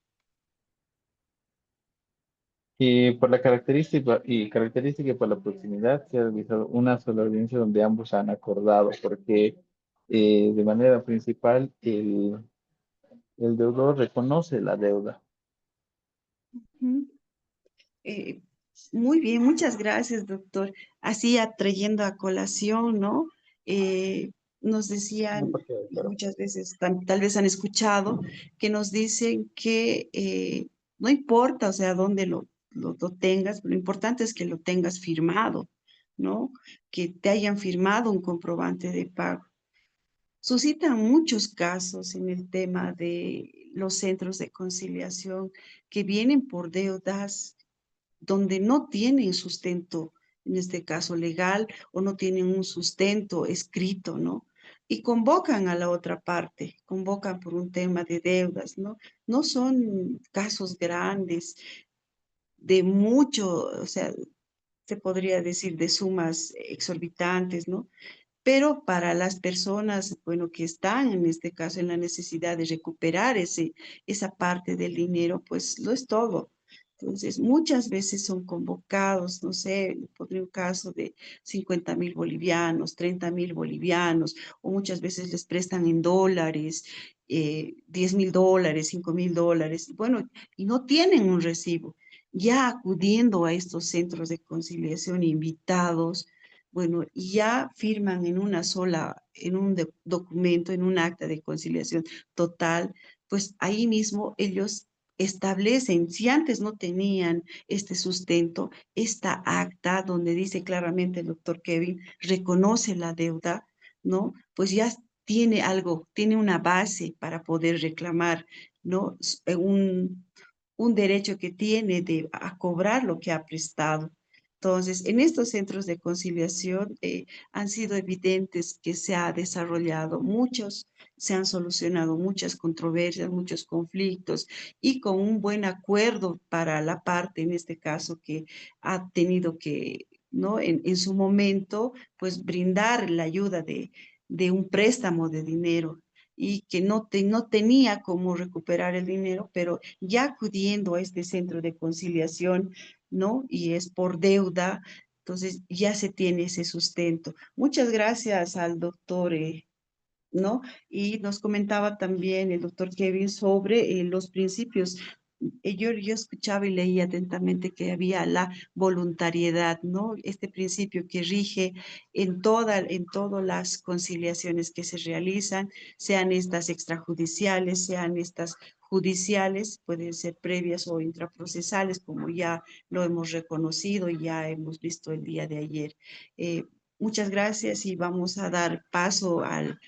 D: Y por la característica y por la proximidad se ha realizado una sola audiencia donde ambos han acordado, porque de manera principal el deudor reconoce la deuda.
A: Ujú. Eh, Muy bien, muchas gracias, doctor. Así atrayendo a colación, ¿no? Nos
D: No,
A: decían,
D: porque,
A: y
D: claro,
A: muchas veces tal vez han escuchado, que nos dicen que no importa, o sea, dónde lo tengas, lo importante es que lo tengas firmado, ¿no? Que te hayan firmado un comprobante de pago. Suscitan muchos casos en el tema de los centros de conciliación que vienen por deudas donde no tienen sustento, en este caso legal, o no tienen un sustento escrito, ¿no? Y convocan a la otra parte, convocan por un tema de deudas, ¿no? No son casos grandes, de mucho, o sea, se podría decir de sumas exorbitantes, ¿no? Pero para las personas, bueno, que están en este caso en la necesidad de recuperar esa parte del dinero, pues lo es todo. Entonces, muchas veces son convocados, no sé, podría un caso de 50.000 bolivianos, 30.000 bolivianos, o muchas veces les prestan en dólares, 10.000 dólares, 5.000 dólares, bueno, y no tienen un recibo. Ya acudiendo a estos centros de conciliación invitados, bueno, y ya firman en una sola, en un documento, en un acta de conciliación total, pues ahí mismo ellos establecen, si antes no tenían este sustento, esta acta donde dice claramente el doctor Kevin, reconoce la deuda, ¿no? Pues ya tiene algo, tiene una base para poder reclamar, ¿no? Un derecho que tiene de a cobrar lo que ha prestado. Entonces, en estos centros de conciliación han sido evidentes que se ha desarrollado muchos, se han solucionado muchas controversias, muchos conflictos y con un buen acuerdo para la parte, en este caso, que ha tenido que, ¿no? En su momento, pues brindar la ayuda de un préstamo de dinero y que no tenía cómo recuperar el dinero, pero ya acudiendo a este centro de conciliación, ¿no? Y es por deuda, entonces ya se tiene ese sustento. Muchas gracias al doctor, ¿no? Y nos comentaba también el doctor Kevin sobre los principios. Yo escuchaba y leía atentamente que había la voluntariedad, ¿no? Este principio que rige en todas las conciliaciones que se realizan, sean estas extrajudiciales, sean estas judiciales, pueden ser previas o intraprocesales, como ya lo hemos reconocido y ya hemos visto el día de ayer. Eh, Muchas gracias y vamos a dar paso al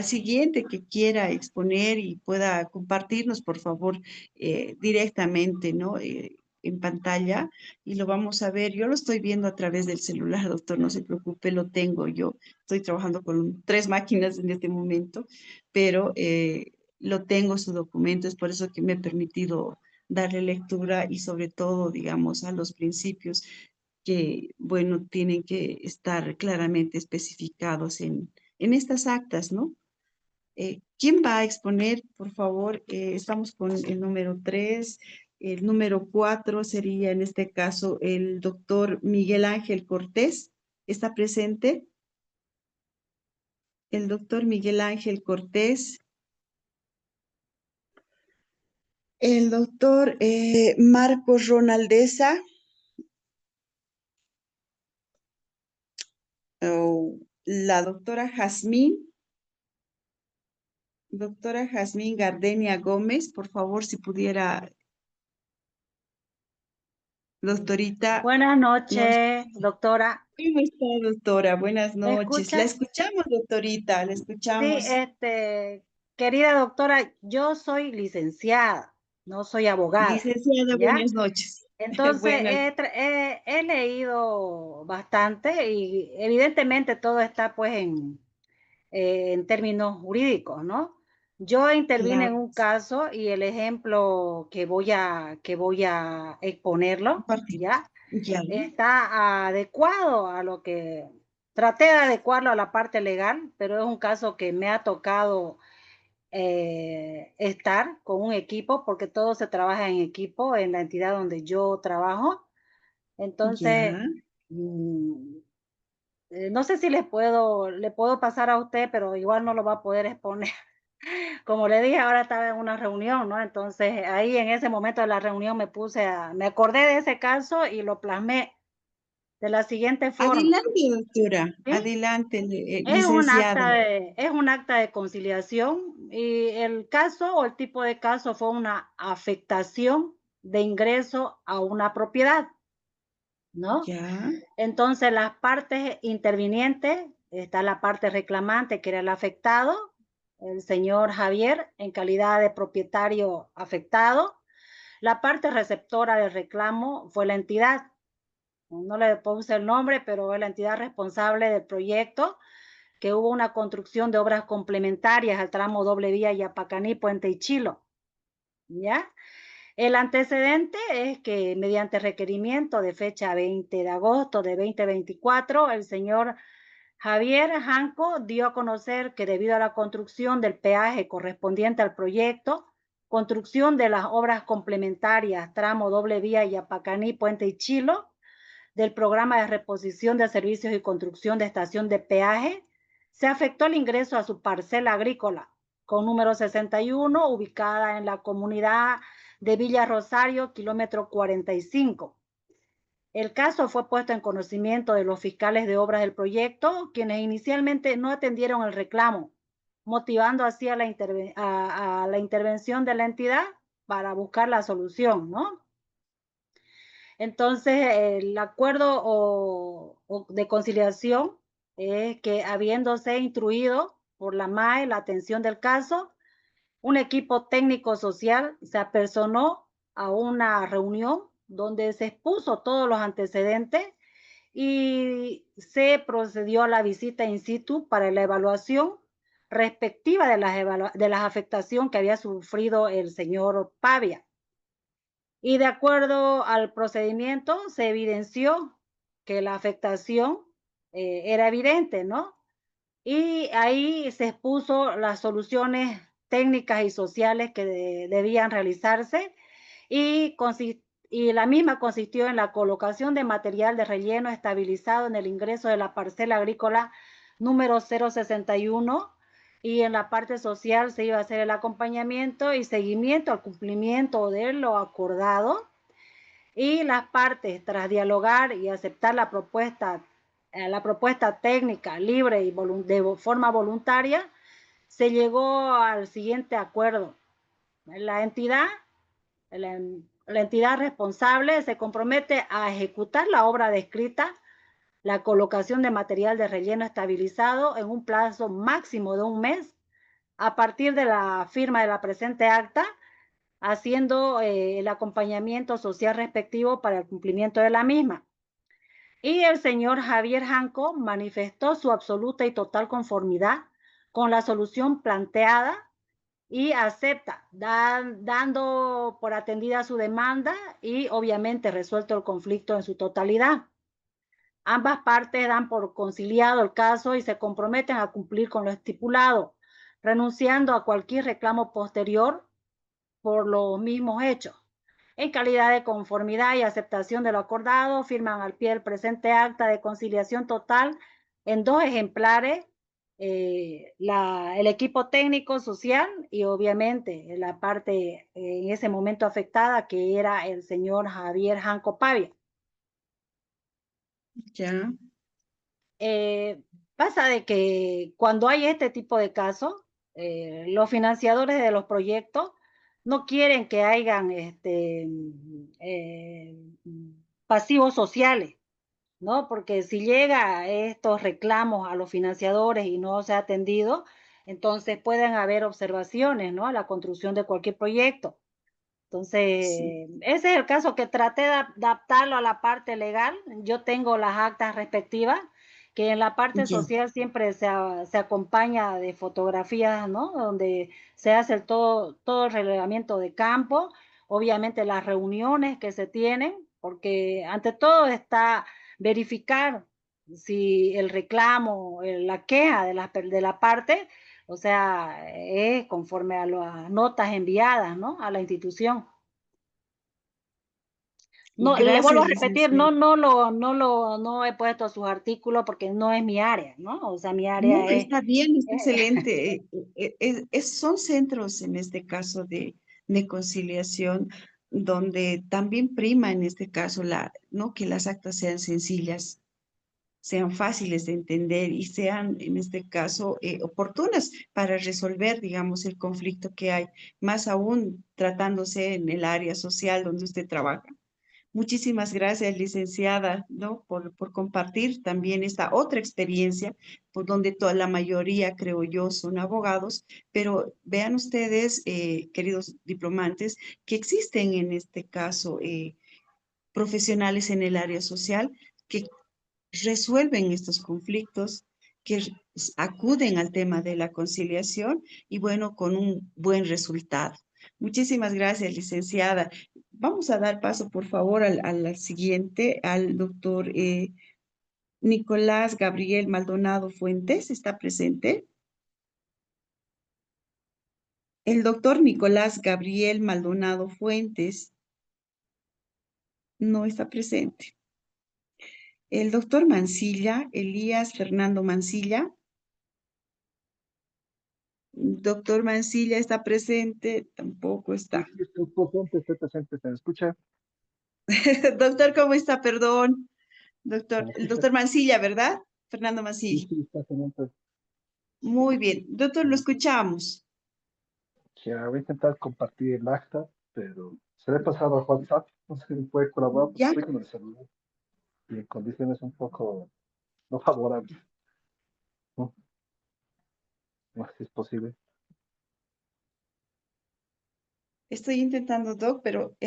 A: siguiente que quiera exponer y pueda compartirnos, por favor, directamente, ¿no? En pantalla y lo vamos a ver. Yo lo estoy viendo a través del celular, doctor, no se preocupe, lo tengo yo. Estoy trabajando con 3 máquinas en este momento, pero lo tengo su documento, es por eso que me he permitido darle lectura y sobre todo, digamos, a los principios que, bueno, tienen que estar claramente especificados en estas actas, ¿no? ¿Quién va a exponer, por favor? Estamos con el número 3. El número 4 sería en este caso el doctor Miguel Ángel Cortés. ¿Está presente? El doctor Miguel Ángel Cortés. El doctor Marcos Ronaldesa. La doctora Jazmín. Doctora Jazmín Gardenia Gómez, por favor, si pudiera, doctorita.
E: Buenas
A: Nos...
E: noches, doctora.
A: ¿Cómo está, doctora? Buenas
E: ¿Me
A: noches. La
E: escucha?
A: escuchamos, doctorita, la
E: Sí,
A: escuchamos.
E: querida doctora, yo soy licenciada, no soy abogada,
A: Licenciada,
E: ¿ya?
A: buenas noches.
E: Entonces,
A: Buenas.
E: he leído bastante y evidentemente todo está pues en términos jurídicos, ¿no? Yo intervine en
A: Claro,
E: un caso y el ejemplo que voy a exponerlo,
A: compartimos.
E: ¿ya?
A: Ya,
E: Está adecuado a lo traté de adecuarlo a la parte legal, pero es un caso que me ha tocado estar con un equipo, porque todo se trabaja en equipo en la entidad donde yo trabajo. Entonces,
A: Ya.
E: no sé si le puedo pasar a usted, pero igual no lo va a poder exponer. Como le dije, ahora estaba en una reunión, ¿no? Entonces, ahí en ese momento de la reunión me acordé de ese caso y lo plasmé de la siguiente forma,
A: Adelante, doctora.
E: ¿sí?
A: Adelante, licenciada.
E: Es un acta de conciliación y el caso o el tipo de caso fue una afectación de ingreso a una propiedad, ¿no?
A: Ya.
E: Entonces, las partes intervinientes, está la parte reclamante, que era el afectado, el señor Javier, en calidad de propietario afectado. La parte receptora del reclamo fue la entidad, no le puse el nombre, pero es la entidad responsable del proyecto, que hubo una construcción de obras complementarias al tramo doble vía Yapacaní, Puente y Chilo, ¿ya? El antecedente es que mediante requerimiento de fecha 20 de agosto de 2024, el señor Javier Janco dio a conocer que debido a la construcción del peaje correspondiente al proyecto, construcción de las obras complementarias tramo doble vía Yapacaní, Puente y Chilo, del programa de reposición de servicios y construcción de estación de peaje, se afectó el ingreso a su parcela agrícola con número 61, ubicada en la comunidad de Villa Rosario, kilómetro 45. El caso fue puesto en conocimiento de los fiscales de obras del proyecto, quienes inicialmente no atendieron el reclamo, motivando así a la intervención de la entidad para buscar la solución, ¿no? Entonces, el acuerdo de conciliación es que, habiéndose instruido por la MAE la atención del caso, un equipo técnico social se apersonó a una reunión donde se expuso todos los antecedentes y se procedió a la visita in situ para la evaluación respectiva de las afectaciones que había sufrido el señor Pavia. Y de acuerdo al procedimiento, se evidenció que la afectación era evidente, ¿no? Y ahí se expuso las soluciones técnicas y sociales que debían realizarse y, y la misma consistió en la colocación de material de relleno estabilizado en el ingreso de la parcela agrícola número 061 y en la parte social se iba a hacer el acompañamiento y seguimiento al cumplimiento de lo acordado y las partes, tras dialogar y aceptar la propuesta técnica libre y de forma voluntaria, se llegó al siguiente acuerdo. La entidad, la, la entidad responsable se compromete a ejecutar la obra descrita, la colocación de material de relleno estabilizado en un plazo máximo de un mes a partir de la firma de la presente acta, haciendo el acompañamiento social respectivo para el cumplimiento de la misma. Y el señor Javier Janco manifestó su absoluta y total conformidad con la solución planteada y acepta, dando por atendida su demanda y obviamente resuelto el conflicto en su totalidad. Ambas partes dan por conciliado el caso y se comprometen a cumplir con lo estipulado, renunciando a cualquier reclamo posterior por los mismos hechos. En calidad de conformidad y aceptación de lo acordado, firman al pie del presente acta de conciliación total en 2 ejemplares, el equipo técnico social y obviamente la parte en ese momento afectada, que era el señor Javier Janco Pavia.
A: Ya.
E: Pasa de que cuando hay este tipo de casos, los financiadores de los proyectos no quieren que hayan pasivos sociales, ¿no? Porque si llega estos reclamos a los financiadores y no se ha atendido, entonces pueden haber observaciones, ¿no? A la construcción de cualquier proyecto. Entonces,
A: Sí.
E: ese es el caso que traté de adaptarlo a la parte legal. Yo tengo las actas respectivas, que en la parte
A: Ya.
E: social siempre se acompaña de fotografías, ¿no? Donde se hace todo el relevamiento de campo, obviamente las reuniones que se tienen, porque ante todo está verificar si el reclamo, la queja de la parte O sea, es conforme a las notas enviadas, ¿no? A la institución. No, le vuelvo
A: Gracias,
E: a repetir,
A: licenciada.
E: no he puesto sus artículos porque no es mi área, ¿no? O sea, mi
A: No,
E: área es,
A: está bien, está
E: eh,
A: excelente. Son centros, en este caso, de conciliación, donde también prima, en este caso, ¿no? Que las actas sean sencillas, sean fáciles de entender y sean, en este caso, oportunas para resolver, digamos, el conflicto que hay, más aún tratándose en el área social donde usted trabaja. Muchísimas gracias, licenciada, ¿no? Por compartir también esta otra experiencia, por donde toda la mayoría, creo yo, son abogados, pero vean ustedes, queridos diplomantes, que existen en este caso profesionales en el área social que resuelven estos conflictos, que acuden al tema de la conciliación y bueno, con un buen resultado. Muchísimas gracias, licenciada. Vamos a dar paso, por favor, al siguiente, al doctor Nicolás Gabriel Maldonado Fuentes. ¿Está presente? El doctor Nicolás Gabriel Maldonado Fuentes no está presente. El doctor Mancilla, Elías Fernando Mancilla. Doctor Mancilla está presente, tampoco
F: Sí,
A: está.
F: sí, estoy presente, ¿se me escucha?
A: Doctor, ¿cómo está? Perdón.
F: ¿Se
A: Doctor,
F: me
A: el
F: escucha?
A: doctor Mancilla, ¿verdad? Fernando
F: Sí,
A: Mancilla.
F: sí, está presente.
A: Muy bien. Doctor, lo escuchamos.
F: Ya, voy a intentar compartir el acta, pero se le he pasado a WhatsApp, no sé si puede colaborar, porque
A: ¿Ya?
F: estoy con el celular y en condiciones un poco no favorables, ¿no? No sé si es posible.
A: Estoy intentando, Doc, pero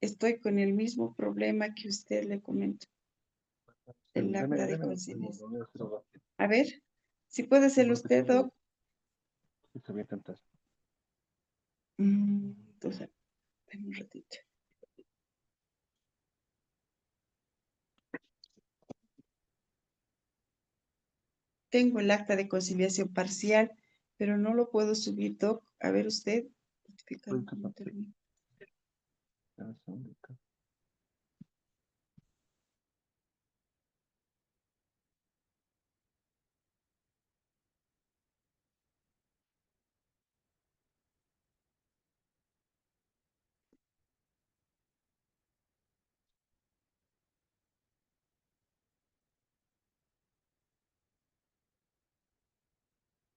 A: estoy con el mismo problema que usted le comentó, el acta de
F: Deme un segundo,
A: conciliación.
F: voy a hacerlo rápido.
A: A ver, si puede ser
F: Seguro que
A: usted,
F: tengo,
A: Doc.
F: sí, se voy a intentar.
A: Entonces, dame un ratito. Tengo el acta de conciliación parcial, pero no lo puedo subir, Doc. A ver usted.
F: Voy a
A: Notificado como
F: intentar, sí.
A: termina.
F: Dame un segundito.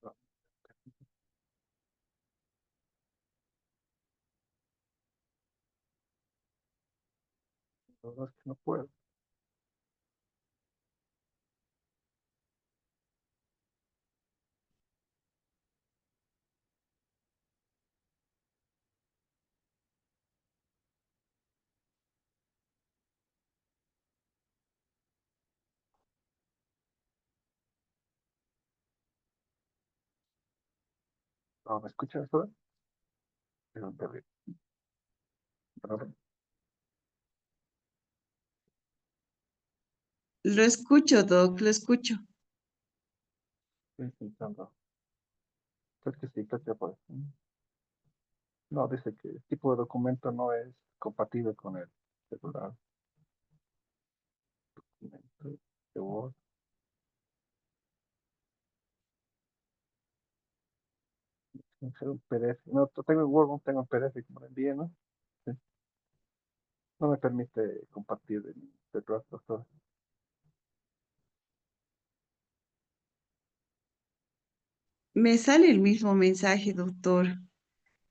F: No, la verdad es que no puedo. No, ¿me escuchas ahora? Pero, pero,
A: Lo escucho, Doc, lo escucho.
F: estoy intentando. Creo que sí, creo que puedo. No, dice que el tipo de documento no es compatible con el celular. Documento de Word. Tiene que ser un PDF. No, tengo en Word, no tengo en PDF como lo envié, ¿no? Sí. No me permite compartir el draft, doctor.
A: Me sale el mismo mensaje, doctor,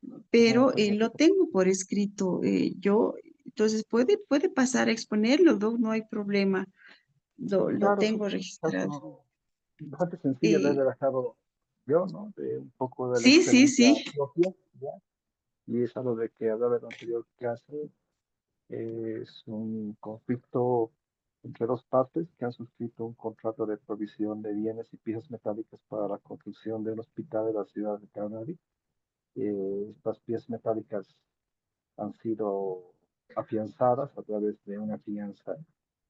F: No me
A: pero
F: permite
A: lo tengo por escrito. Yo, entonces puede pasar a exponerlo, Doc, no hay problema. Lo
F: claro,
A: tengo registrado.
F: bastante sencillo de
A: Eh,
F: haber dejado yo, ¿no? De un poco de la
A: sí, sí,
F: experiencia
A: sí.
F: propia, ¿ya? Y es algo de que hablaba en el anterior caso. Es un conflicto entre dos partes que han suscrito un contrato de provisión de bienes y piezas metálicas para la construcción de un hospital de la ciudad de Carnaby. Estas piezas metálicas han sido afianzadas a través de una fianza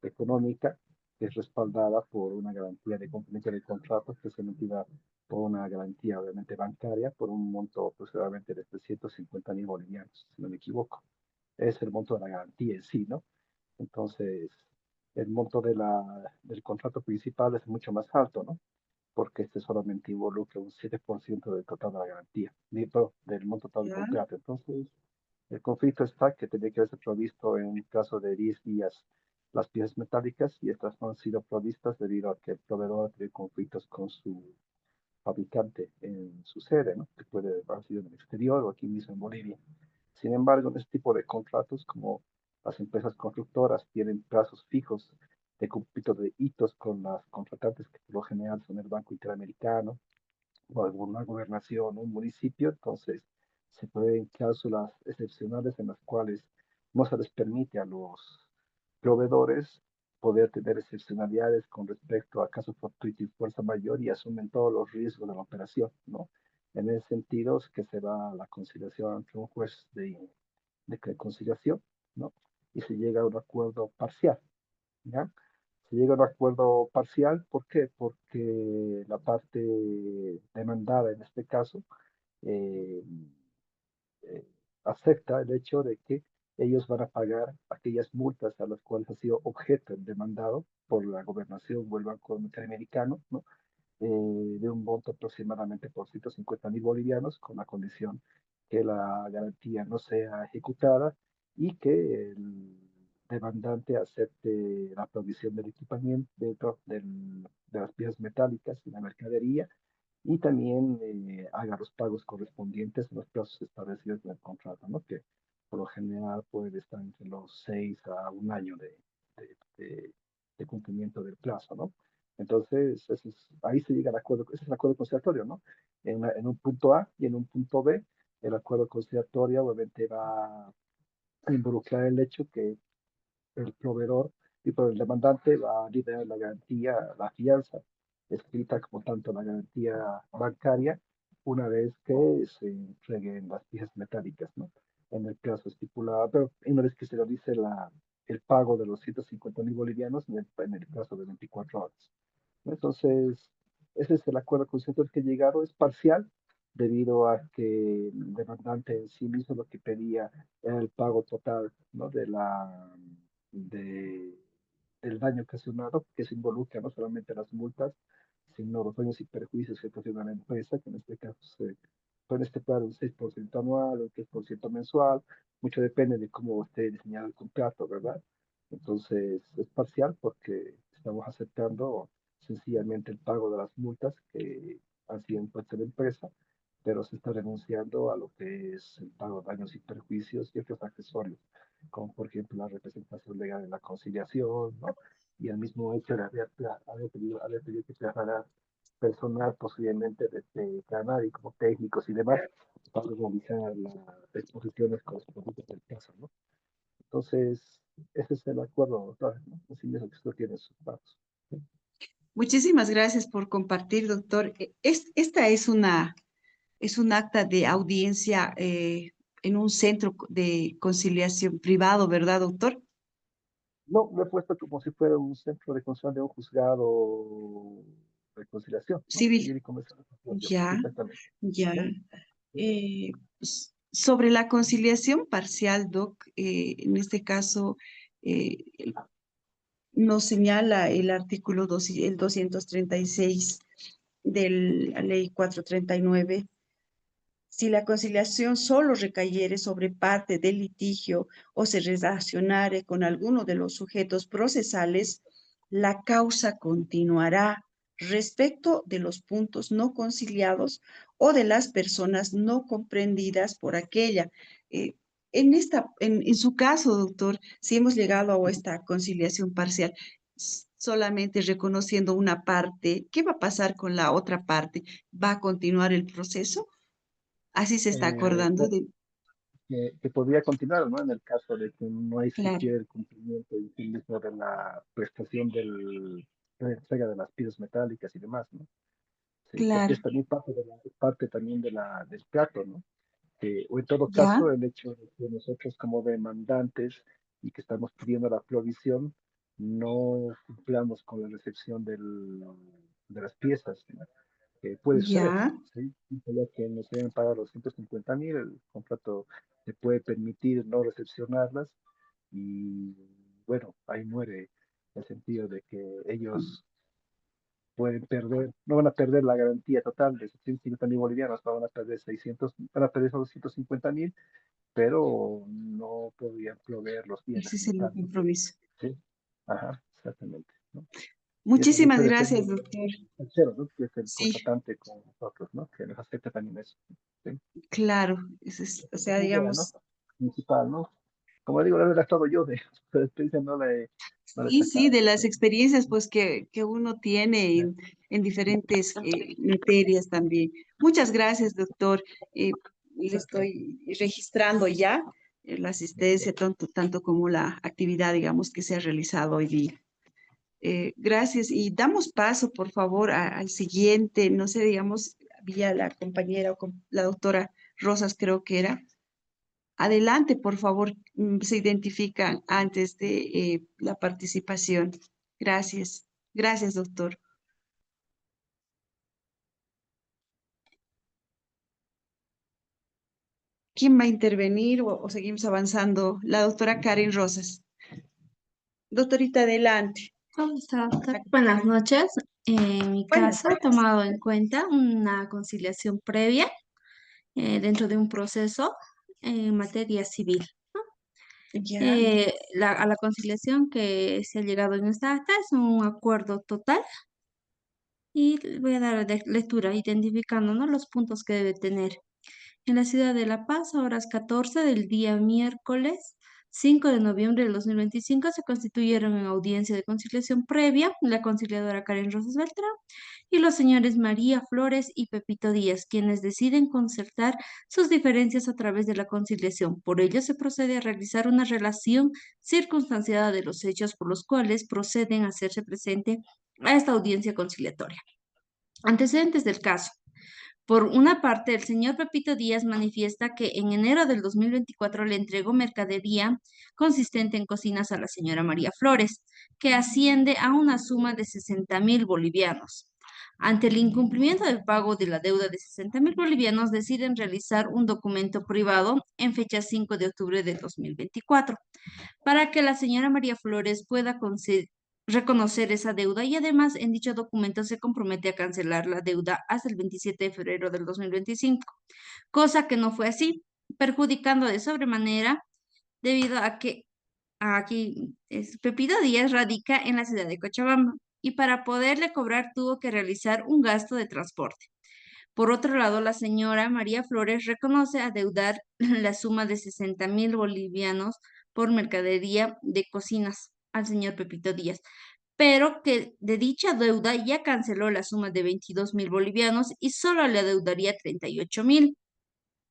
F: económica que es respaldada por una garantía de cumplimiento del contrato que es emitida por una garantía obviamente bancaria por un monto aproximadamente de 350.000 bolivianos, si no me equivoco. Es el monto de la garantía en sí, ¿no? Entonces, el monto del contrato principal es mucho más alto, ¿no? Porque este solamente involucra un 7% del total de la garantía, del monto total del
A: Ya,
F: contrato. Entonces, el conflicto está que tenía que haberse provisto en caso de 10 días las piezas metálicas y estas no han sido provistas debido a que el proveedor ha tenido conflictos con su fabricante en su sede, ¿no? Que puede haber sido en el exterior o aquí mismo en Bolivia. Sin embargo, en este tipo de contratos, como las empresas constructoras tienen plazos fijos de cumplimiento de hitos con las contratantes, que por lo general son el Banco Interamericano o alguna gobernación o un municipio, entonces se pueden cláusulas excepcionales en las cuales no se les permite a los proveedores poder tener excepcionalidades con respecto a caso fortuito y fuerza mayor y asumen todos los riesgos de la operación, ¿no? En ese sentido es que se va a la conciliación ante un juez de conciliación, ¿no? Y se llega a un acuerdo parcial, ¿ya? Se llega a un acuerdo parcial, ¿por qué? Porque la parte demandada en este caso eh, eh, acepta el hecho de que ellos van a pagar aquellas multas a las cuales ha sido objeto el demandado por la gobernación o el Banco Interamericano, ¿no? De un monto aproximadamente por 150.000 bolivianos, con la condición que la garantía no sea ejecutada y que el demandante acepte la provisión del equipamiento de las piezas metálicas y la mercadería y también haga los pagos correspondientes en los plazos establecidos en el contrato, ¿no? Que por lo general puede estar entre los 6 a 1 año de, de- de cumplimiento del plazo, ¿no? Entonces, ahí se llega al acuerdo, ese es el acuerdo conciliatorio, ¿no? En un punto A y en un punto B, el acuerdo conciliatorio obviamente va a involucrar el hecho que el proveedor y por el demandante va a liberar la garantía, la fianza, escrita como tanto la garantía bancaria, una vez que se entreguen las piezas metálicas, ¿no? En el plazo estipulado, pero una vez que se realice el pago de los 150.000 bolivianos en el plazo de 24 horas. Entonces, ese es el acuerdo conciliatorio al que llegaron, es parcial, debido a que el demandante en sí mismo lo que pedía era el pago total, ¿no? De, del daño ocasionado, que se involucra no solamente las multas, sino los daños y perjuicios que ocasiona la empresa, que en este caso se pueden estipar un 6% anual, un 3% mensual, mucho depende de cómo esté diseñado el contrato, ¿verdad? Entonces, es parcial porque estamos aceptando sencillamente el pago de las multas que han sido impuestas a la empresa, pero se está renunciando a lo que es el pago de daños y perjuicios y otros accesorios, como por ejemplo la representación legal en la conciliación, ¿no? Y el mismo hecho de haber pedido que se trasladar personal posiblemente desde Canadá y como técnicos y demás para realizar las exposiciones correspondientes del caso, ¿no? Entonces, ese es el acuerdo, doctor, ¿no? Así es que usted tiene sus datos. ¿Sí?
A: muchísimas gracias por compartir, doctor. Esta es un acta de audiencia en un centro de conciliación privado, ¿verdad, doctor?
F: No, lo he puesto como si fuera un centro de conciliación de un juzgado de conciliación, ¿no?
A: Civil.
F: Civil y comercial de conciliación,
A: Ya,
F: exactamente.
A: ya.
F: ¿Sí?
A: Sobre la conciliación parcial, Doc, en este caso nos señala el artículo el 236 de la ley 439. Si la conciliación solo recayere sobre parte del litigio o se relacionare con alguno de los sujetos procesales, la causa continuará respecto de los puntos no conciliados o de las personas no comprendidas por aquella. Eh, en su caso, doctor, si hemos llegado a esta conciliación parcial, solamente reconociendo una parte, ¿qué va a pasar con la otra parte? ¿Va a continuar el proceso? Así se está
F: Eh,
A: acordando de,
F: que podría continuar, ¿no? En el caso de que no
A: claro,
F: existiera el cumplimiento en sí mismo de la prestación de la entrega de las piezas metálicas y demás, ¿no? Sí, porque
A: claro,
F: es también parte también del trato, ¿no? O en todo
A: ya,
F: caso, el hecho de que nosotros como demandantes y que estamos pidiendo la provisión, no cumplamos con la recepción de las piezas, ¿no? que puede suceder,
A: Ya.
F: ¿sí? Ya que no se deben pagar los 150.000, el contrato se puede permitir no recepcionarlas y bueno, ahí muere el sentido de que ellos pueden perder, no van a perder la garantía total de 150.000 bolivianos, van a perder 600, van a perder esos 150.000, pero no podrían proveer los bienes
A: Ese es
F: como
A: el
F: tal, ¿no?
A: compromiso.
F: Sí, ajá, exactamente, ¿no? Y eso
A: Muchísimas
F: mucho
A: gracias,
F: depende
A: doctor.
F: del tercero, ¿no? Que es el
A: Sí,
F: contratante con nosotros, ¿no? Que nos acepta también eso. ¿Sí?
A: claro. Ese es, o
F: Esa
A: sea,
F: es la idea, ¿no?
A: digamos,
F: Principal, ¿no? Como digo, la verdad, todo yo de la experiencia no la he
A: sí, sí,
F: sacado.
A: de las
F: ¿No?
A: experiencias pues que uno tiene en diferentes materias también. Muchas gracias, doctor. Le estoy registrando ya la asistencia, tanto como la actividad, digamos, que se ha realizado hoy día. Gracias. Y damos paso, por favor, al siguiente, no sé, digamos, vía la compañera la doctora Rosas, creo que era. Adelante, por favor, se identifican antes de la participación. Gracias. Gracias, doctor. ¿Quién va a intervenir o seguimos avanzando? La doctora Karen Rosas. Doctorita, adelante.
G: ¿Cómo está, doctor? Buenas noches. En mi
A: Buenas
G: caso, he
A: tardes.
G: tomado en cuenta una conciliación previa dentro de un proceso en materia civil.
A: Ya,
G: A la conciliación que se ha llegado en esta acta es un acuerdo total y voy a dar lectura identificando, ¿no?, los puntos que debe tener. En la ciudad de La Paz, a horas 14 del día miércoles 5 de noviembre del 2025, se constituyeron en audiencia de conciliación previa la conciliadora Karen Rosas Beltrán y los señores María Flores y Pepito Díaz, quienes deciden concertar sus diferencias a través de la conciliación. Por ello, se procede a realizar una relación circunstanciada de los hechos por los cuales proceden a hacerse presente a esta audiencia conciliatoria. Antecedentes del caso. Por una parte, el señor Pepito Díaz manifiesta que en enero del 2024 le entregó mercadería consistente en cocinas a la señora María Flores, que asciende a una suma de 60.000 bolivianos. Ante el incumplimiento del pago de la deuda de 60.000 bolivianos, deciden realizar un documento privado en fecha 5 de octubre del 2024 para que la señora María Flores pueda reconocer esa deuda y además en dicho documento se compromete a cancelar la deuda hasta el 27 de febrero del 2025, cosa que no fue así, perjudicando de sobremanera debido a que aquí Pepito Díaz radica en la ciudad de Cochabamba y para poderle cobrar tuvo que realizar un gasto de transporte. Por otro lado, la señora María Flores reconoce adeudar la suma de 60.000 bolivianos por mercadería de cocinas al señor Pepito Díaz, pero que de dicha deuda ya canceló la suma de 22.000 bolivianos y solo le adeudaría 38.000,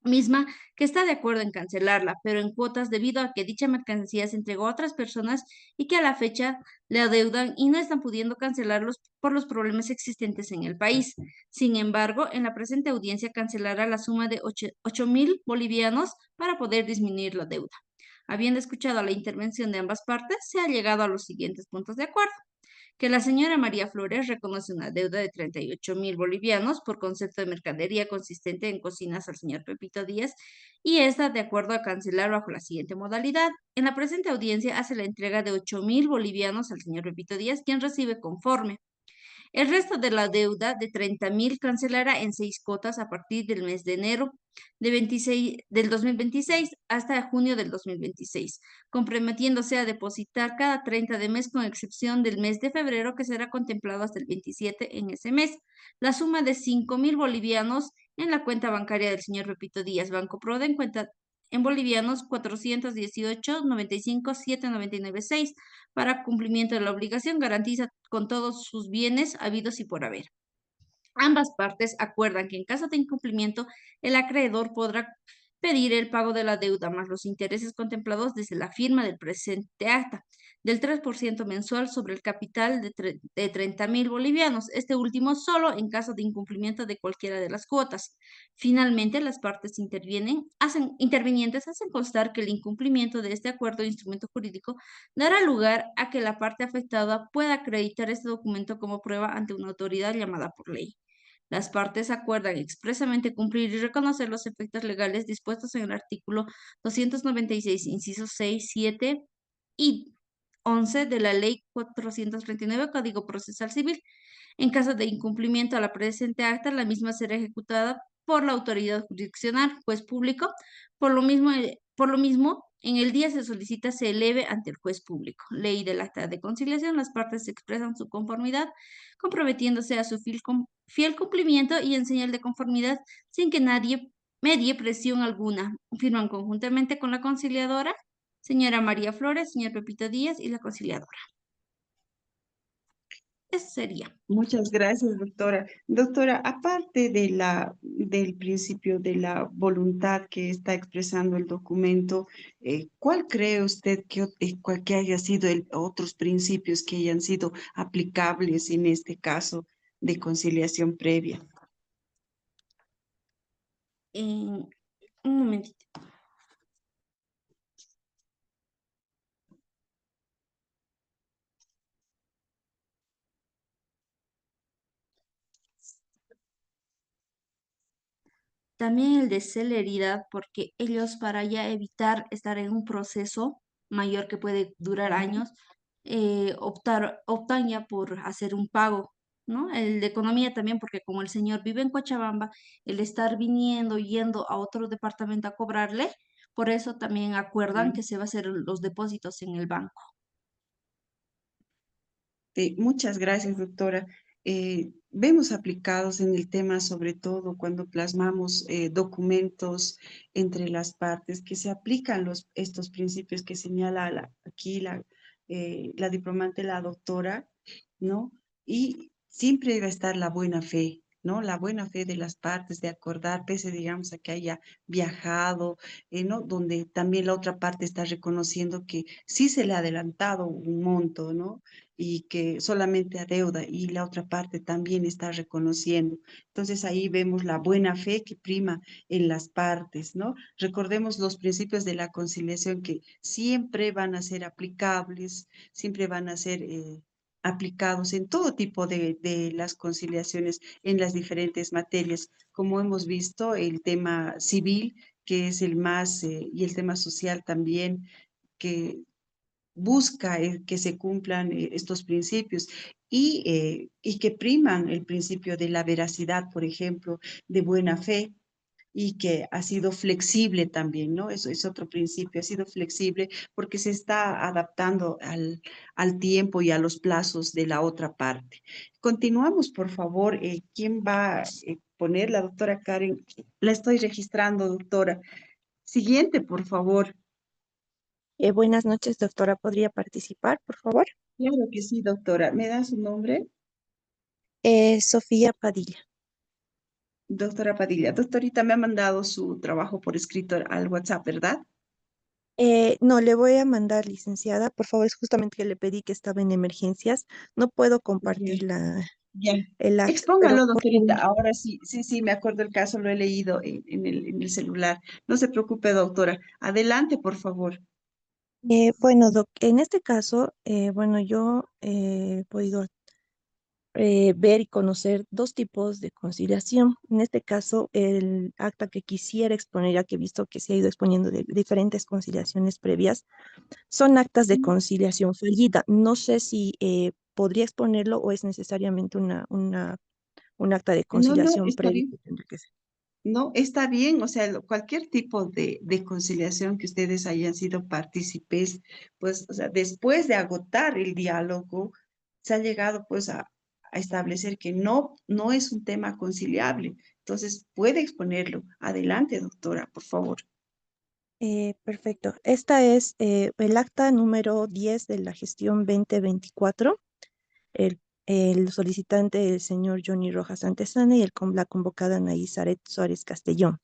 G: misma que está de acuerdo en cancelarla, pero en cuotas debido a que dicha mercancía se entregó a otras personas y que a la fecha le adeudan y no están pudiendo cancelarlos por los problemas existentes en el país. Sin embargo, en la presente audiencia cancelará la suma de 8.000 bolivianos para poder disminuir la deuda. Habiendo escuchado la intervención de ambas partes, se ha llegado a los siguientes puntos de acuerdo: que la señora María Flores reconoce una deuda de 38.000 bolivianos por concepto de mercadería consistente en cocinas al señor Pepito Díaz y está de acuerdo a cancelar bajo la siguiente modalidad. En la presente audiencia hace la entrega de 8.000 bolivianos al señor Pepito Díaz, quien recibe conforme. El resto de la deuda de 30.000 cancelará en 6 cuotas a partir del mes de enero del 2026 hasta junio del 2026, comprometiéndose a depositar cada 30 de mes con excepción del mes de febrero, que será contemplado hasta el 27 en ese mes. La suma de 5.000 bolivianos en la cuenta bancaria del señor Pepito Díaz, Banco Proda, en cuenta en bolivianos 418.95.799.6, para cumplimiento de la obligación, garantiza con todos sus bienes habidos y por haber. Ambas partes acuerdan que en caso de incumplimiento, el acreedor podrá pedir el pago de la deuda más los intereses contemplados desde la firma del presente acta, del 3% mensual sobre el capital de 30.000 bolivianos, este último solo en caso de incumplimiento de cualquiera de las cuotas. Finalmente, las partes intervinientes hacen constar que el incumplimiento de este acuerdo de instrumento jurídico dará lugar a que la parte afectada pueda acreditar este documento como prueba ante una autoridad llamada por ley. Las partes acuerdan expresamente cumplir y reconocer los efectos legales dispuestos en el artículo 296, incisos 6, 7 y 11 de la Ley 439, Código Procesal Civil. En caso de incumplimiento a la presente acta, la misma será ejecutada por la autoridad jurisdiccional, juez público. Por lo mismo, en el día se solicita se eleve ante el juez público. Ley del acta de conciliación, las partes expresan su conformidad, comprometiéndose a su fiel cumplimiento y en señal de conformidad, sin que nadie medie presión alguna. Firman conjuntamente con la conciliadora, señora María Flores, señor Pepito Díaz y la conciliadora. Eso sería.
A: Muchas gracias, doctora. Doctora, aparte del principio de la voluntad que está expresando el documento, ¿cuál cree usted que haya sido otros principios que hayan sido aplicables en este caso de conciliación previa?
G: Un momentito. También el de celeridad, porque ellos para ya evitar estar en un proceso mayor que puede durar años, optan ya por hacer un pago, ¿no? El de economía también, porque como el señor vive en Cochabamba, el estar viniendo, yendo a otro departamento a cobrarle, por eso también acuerdan que se va a hacer los depósitos en el banco.
A: Muchas gracias, doctora. Vemos aplicados en el tema, sobre todo cuando plasmamos documentos entre las partes, que se aplican estos principios que señala aquí la diplomante, la doctora, ¿no? Y siempre va a estar la buena fe, ¿no? La buena fe de las partes de acordar, pese, digamos, a que haya viajado, ¿no? Donde también la otra parte está reconociendo que sí se le ha adelantado un monto, ¿no? Y que solamente adeuda y la otra parte también está reconociendo. Entonces ahí vemos la buena fe que prima en las partes, ¿no? Recordemos los principios de la conciliación que siempre van a ser aplicables, siempre van a ser aplicados en todo tipo de las conciliaciones en las diferentes materias. Como hemos visto, el tema civil, que es el más, y el tema social también, que busca que se cumplan estos principios y que priman el principio de la veracidad, por ejemplo, de buena fe y que ha sido flexible también, ¿no? Eso es otro principio, ha sido flexible porque se está adaptando al tiempo y a los plazos de la otra parte. Continuamos, por favor. ¿Quién va a poner? La doctora Karen. La estoy registrando, doctora. Siguiente, por favor.
H: Buenas noches, doctora. ¿Podría participar, por favor?
A: Claro que sí, doctora. ¿Me da su nombre?
H: Sofía Padilla.
A: Doctora Padilla. Doctorita, me ha mandado su trabajo por escrito al WhatsApp, ¿verdad?
H: No, le voy a mandar, licenciada. Por favor, es justamente que le pedí que estaba en emergencias. No puedo compartir
A: Ya.
H: el acta, pero
A: Expóngalo,
H: por
A: doctorita. Ahora sí, sí, me acuerdo el caso, lo he leído en el celular. No se preocupe, doctora. Adelante, por favor.
H: bueno, en este caso, bueno, yo he podido ver y conocer dos tipos de conciliación. En este caso, el acta que quisiera exponer, ya que he visto que se ha ido exponiendo de diferentes conciliaciones previas, son actas de conciliación fallida. No sé si podría exponerlo o es necesariamente un acta de
A: No, no,
H: conciliación
A: está
H: previa
A: bien.
H: que tendrá que ser.
A: No, está bien, o sea, cualquier tipo de conciliación que ustedes hayan sido partícipes, pues, o sea, después de agotar el diálogo, se ha llegado pues a establecer que no es un tema conciliable. Entonces, puede exponerlo. Adelante, doctora, por favor.
H: Perfecto. Esta es el acta número 10 de la gestión 2024. El solicitante, el señor Johnny Rojas Antesana, y la convocada Anaí Zaret Suárez Castellón.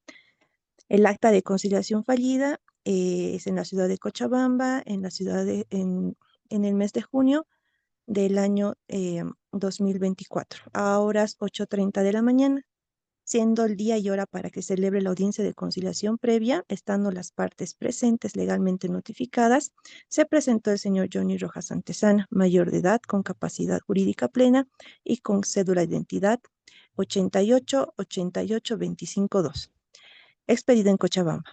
H: El acta de conciliación fallida es en la ciudad de Cochabamba, en el mes de junio del año 2024, a horas 8:30 de la mañana, siendo el día y hora para que celebre la audiencia de conciliación previa, estando las partes presentes legalmente notificadas. Se presentó el señor Johnny Rojas Antesana, mayor de edad, con capacidad jurídica plena y con cédula de identidad, 88-88-25-2, expedido en Cochabamba.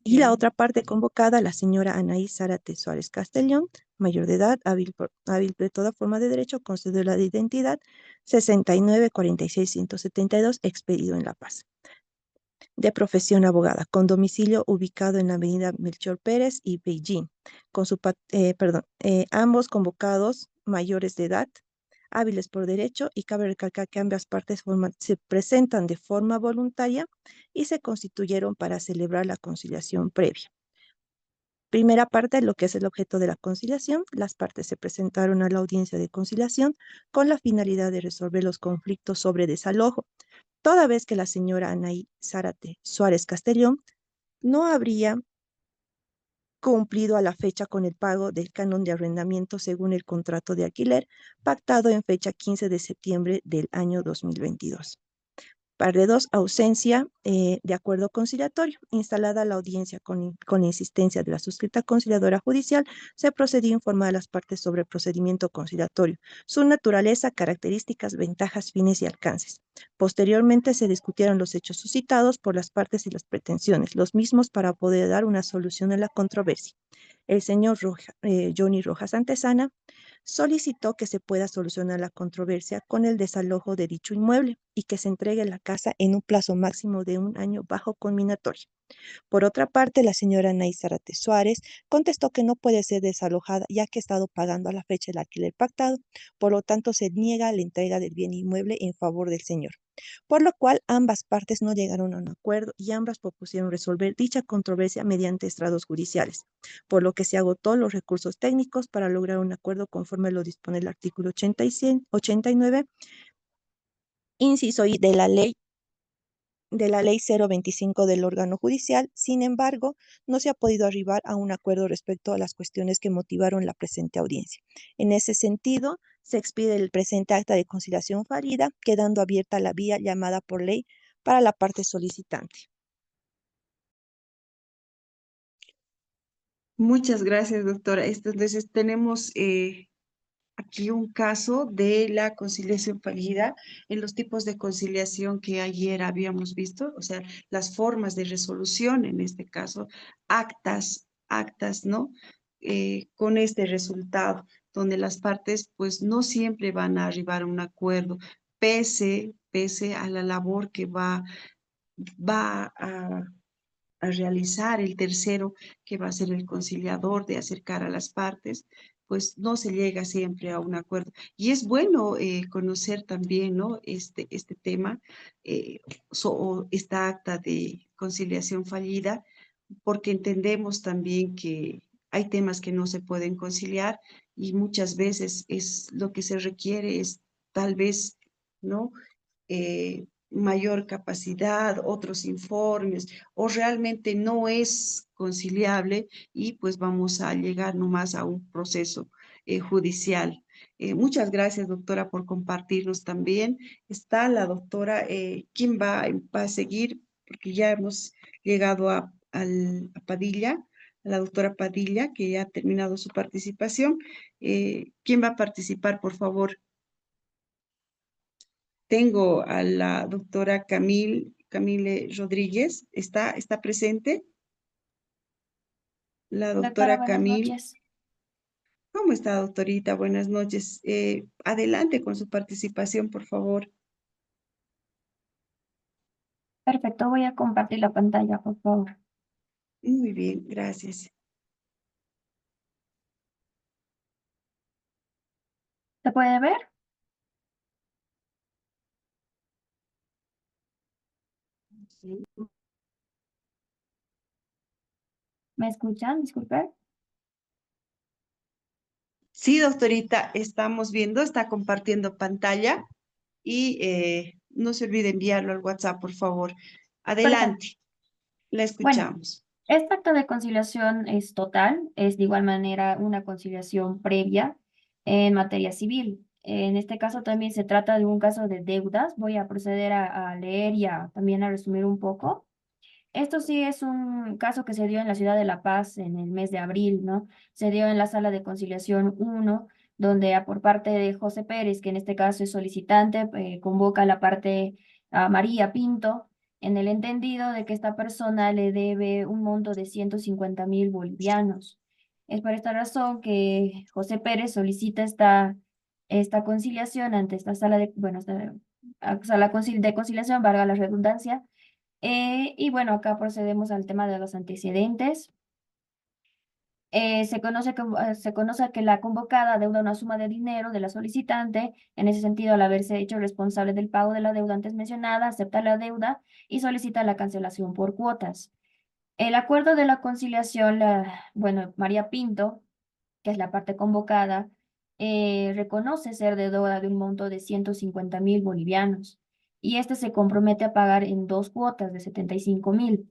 H: Y la
A: Ya.
H: otra parte convocada, la señora Anaís Zárate Suárez Castellón, mayor de edad, hábil de toda forma de derecho, con cédula de identidad 69-46-172, expedido en La Paz. De profesión abogada, con domicilio ubicado en la avenida Melchor Pérez y Beijing, con ambos convocados mayores de edad, hábiles por derecho, y cabe recalcar que ambas partes se presentan de forma voluntaria y se constituyeron para celebrar la conciliación previa. Primera parte, lo que es el objeto de la conciliación. Las partes se presentaron a la audiencia de conciliación con la finalidad de resolver los conflictos sobre desalojo, toda vez que la señora Anaí Zárate Suárez Castellón no habría cumplido a la fecha con el pago del canon de arrendamiento según el contrato de alquiler pactado en fecha 15 de septiembre del año 2022. Parte 2, ausencia de acuerdo conciliatorio. Instalada la audiencia con insistencia de la suscrita conciliadora judicial, se procedió a informar a las partes sobre el procedimiento conciliatorio, su naturaleza, características, ventajas, fines y alcances. Posteriormente se discutieron los hechos suscitados por las partes y las pretensiones, los mismos para poder dar una solución a la controversia. El señor Johnny Rojas Antesana solicitó que se pueda solucionar la controversia con el desalojo de dicho inmueble y que se entregue la casa en un plazo máximo de 1 año bajo conminatoria. Por otra parte, la señora Anaís Zárate Suárez contestó que no puede ser desalojada ya que ha estado pagando a la fecha el alquiler pactado, por lo tanto se niega la entrega del bien inmueble en favor del señor, por lo cual ambas partes no llegaron a un acuerdo y ambas propusieron resolver dicha controversia mediante estrados judiciales, por lo que se agotó los recursos técnicos para lograr un acuerdo conforme lo dispone el artículo 89, inciso I de la ley 025 del órgano judicial. Sin embargo, no se ha podido arribar a un acuerdo respecto a las cuestiones que motivaron la presente audiencia. En ese sentido, se expide el presente acta de conciliación fallida, quedando abierta la vía llamada por ley para la parte solicitante.
A: Muchas gracias, doctora. Entonces, tenemos aquí un caso de la conciliación fallida en los tipos de conciliación que ayer habíamos visto, o sea, las formas de resolución, en este caso, actas, ¿no? Con este resultado, donde las partes, pues, no siempre van a arribar a un acuerdo, pese a la labor que va a realizar el tercero, que va a ser el conciliador, de acercar a las partes, pues no se llega siempre a un acuerdo. Y es bueno conocer también, ¿no? Este tema, esta acta de conciliación fallida, porque entendemos también que hay temas que no se pueden conciliar y muchas veces es lo que se requiere es tal vez, ¿no? Mayor capacidad, otros informes, o realmente no es conciliable y pues vamos a llegar nomás a un proceso judicial. Muchas gracias, doctora, por compartirnos también. Está la doctora, ¿quién va a seguir? Porque ya hemos llegado a Padilla, a la doctora Padilla, que ya ha terminado su participación. ¿Quién va a participar, por favor? Tengo a la doctora Camille Rodríguez. ¿Está presente? La
I: Doctora,
A: doctora
I: buenas
A: Camille.
I: noches.
A: ¿Cómo está, doctorita? Buenas noches. Adelante con su participación, por favor.
I: Perfecto, voy a compartir la pantalla, por favor.
A: Muy bien, gracias.
I: ¿Se puede ver? ¿Me escuchan? Disculpe.
A: Sí, doctorita, estamos viendo, está compartiendo pantalla y no se olvide enviarlo al WhatsApp, por favor.
I: Perfecto.
A: Adelante, la
I: Bueno,
A: escuchamos.
I: este acto de conciliación es total, es de igual manera una conciliación previa en materia civil. En este caso también se trata de un caso de deudas. Voy a proceder a leer y también a resumir un poco. Esto sí es un caso que se dio en la ciudad de La Paz en el mes de abril, ¿no? Se dio en la sala de conciliación 1 donde por parte de José Pérez, que en este caso es solicitante, convoca a la parte a María Pinto, en el entendido de que esta persona le debe un monto de 150.000 bolivianos. Es por esta razón que José Pérez solicita esta conciliación ante esta sala de, bueno, esta sala de conciliación, valga la redundancia. Y bueno, acá procedemos al tema de los antecedentes. Se conoce que la convocada deuda una suma de dinero de la solicitante. En ese sentido, al haberse hecho responsable del pago de la deuda antes mencionada, acepta la deuda y solicita la cancelación por cuotas. El acuerdo de la conciliación, bueno, María Pinto, que es la parte convocada, reconoce ser deudora de un monto de 150.000 bolivianos y este se compromete a pagar en 2 cuotas de 75.000,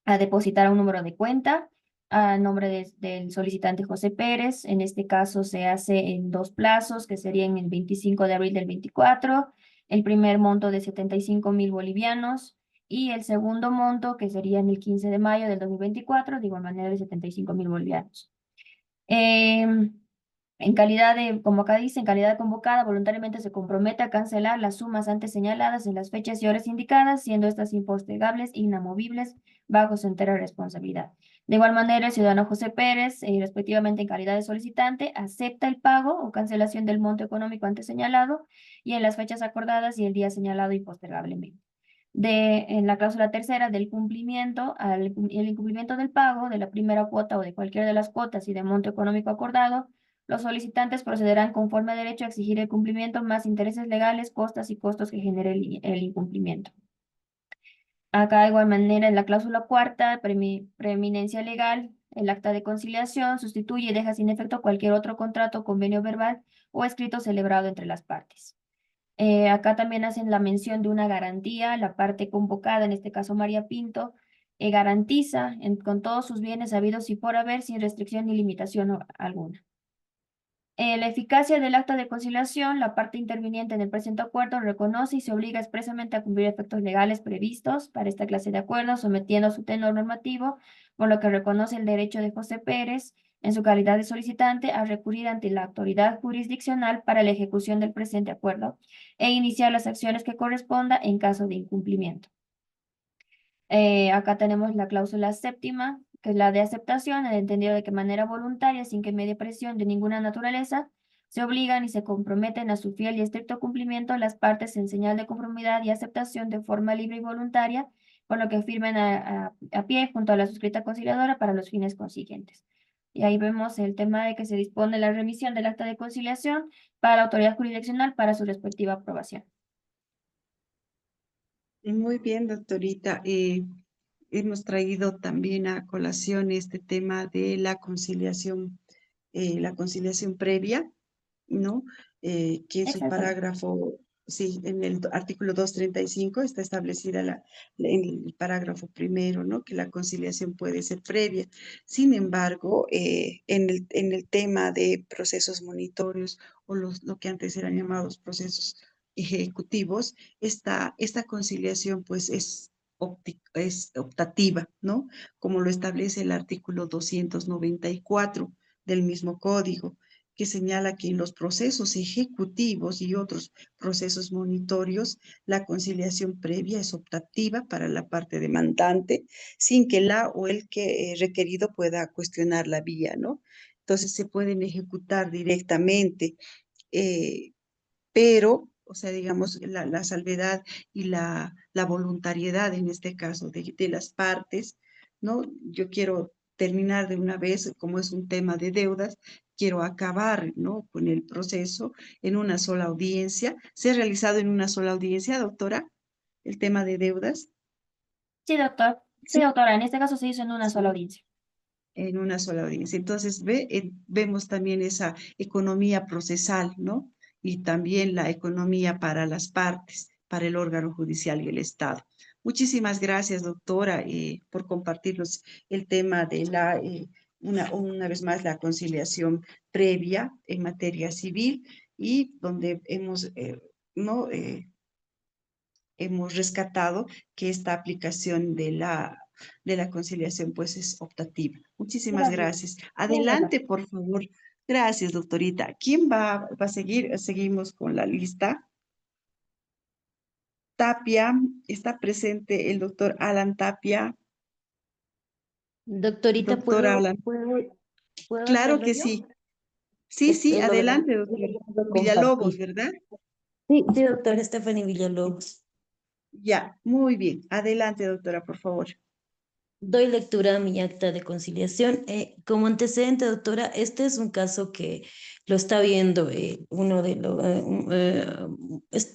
I: a depositar a un número de cuenta a nombre del solicitante José Pérez. En este caso se hace en 2 plazos, que serían el 25 de abril del 24, el primer monto de 75.000 bolivianos y el segundo monto, que sería en el 15 de mayo del 2024, de igual manera de 75.000 bolivianos. En calidad de, como acá dice, en calidad de convocada, voluntariamente se compromete a cancelar las sumas antes señaladas en las fechas y horas indicadas, siendo estas impostergables e inamovibles bajo su entera responsabilidad. De igual manera, el ciudadano José Pérez, respectivamente en calidad de solicitante, acepta el pago o cancelación del monto económico antes señalado y en las fechas acordadas y el día señalado impostergablemente. En la cláusula tercera del cumplimiento, el incumplimiento del pago de la primera cuota o de cualquiera de las cuotas y de monto económico acordado, los solicitantes procederán conforme a derecho a exigir el cumplimiento más intereses legales, costas y costos que genere el incumplimiento. Acá, de igual manera, en la cláusula cuarta, preeminencia legal, el acta de conciliación sustituye y deja sin efecto cualquier otro contrato, convenio verbal o escrito celebrado entre las partes. Acá también hacen la mención de una garantía, la parte convocada, en este caso María Pinto, garantiza con todos sus bienes habidos y por haber sin restricción ni limitación alguna. La eficacia del acta de conciliación, la parte interviniente en el presente acuerdo reconoce y se obliga expresamente a cumplir efectos legales previstos para esta clase de acuerdos, sometiendo a su tenor normativo, por lo que reconoce el derecho de José Pérez, en su calidad de solicitante, a recurrir ante la autoridad jurisdiccional para la ejecución del presente acuerdo e iniciar las acciones que corresponda en caso de incumplimiento. Acá tenemos la cláusula séptima, que es la de aceptación, en el entendido de que de manera voluntaria, sin que medie presión de ninguna naturaleza, se obligan y se comprometen a su fiel y estricto cumplimiento las partes en señal de conformidad y aceptación de forma libre y voluntaria, por lo que firmen a pie junto a la suscrita conciliadora para los fines consiguientes. Y ahí vemos el tema de que se dispone la remisión del acta de conciliación para la autoridad jurisdiccional para su respectiva aprobación.
A: Muy bien, doctorita. Hemos traído también a colación este tema de la conciliación previa, ¿no? Que en su
I: Exacto.
A: parágrafo, sí, en el artículo 235 está establecida en el parágrafo primero, ¿no? Que la conciliación puede ser previa. Sin embargo, en el tema de procesos monitorios o lo que antes eran llamados procesos ejecutivos, esta conciliación pues es optativa, ¿no? Como lo establece el artículo 294 del mismo código, que señala que en los procesos ejecutivos y otros procesos monitorios, la conciliación previa es optativa para la parte demandante, sin que la o el que requerido pueda cuestionar la vía, ¿no? Entonces se pueden ejecutar directamente, pero, o sea, digamos, la salvedad y la voluntariedad en este caso de las partes, ¿no? Yo quiero terminar de una vez, como es un tema de deudas, quiero acabar, ¿no? Con el proceso en una sola audiencia. ¿Se ha realizado en una sola audiencia, doctora, el tema de deudas?
I: Sí, doctor. Sí,
A: Sí.
I: doctora, en este caso se hizo en una sola audiencia.
A: En una sola audiencia. Entonces, vemos también esa economía procesal, ¿no? Y también la economía para las partes, para el órgano judicial y el Estado. Muchísimas gracias, doctora, por compartirnos el tema de una vez más, la conciliación previa en materia civil y donde ¿no? Hemos rescatado que esta aplicación de la conciliación pues es optativa. Muchísimas
I: Gracias.
A: gracias. Adelante, por favor, Gracias, doctorita. ¿Quién va a seguir? Seguimos con la lista. Tapia, está presente el doctor Alan Tapia.
J: Doctorita,
A: Doctor
J: ¿puedo,
A: Alan.
J: puedo, puedo
A: Claro
J: hacerlo
A: que
J: yo?
A: sí. Sí, sí,
J: Lo verán.
A: adelante, doctor Villalobos,
J: Compartir.
A: ¿verdad?
J: Sí, sí, doctora Stephanie Villalobos.
A: Ya, muy bien. Adelante, doctora, por favor.
J: Doy lectura a mi acta de conciliación. Como antecedente, doctora, este es un caso que lo está viendo uno de los,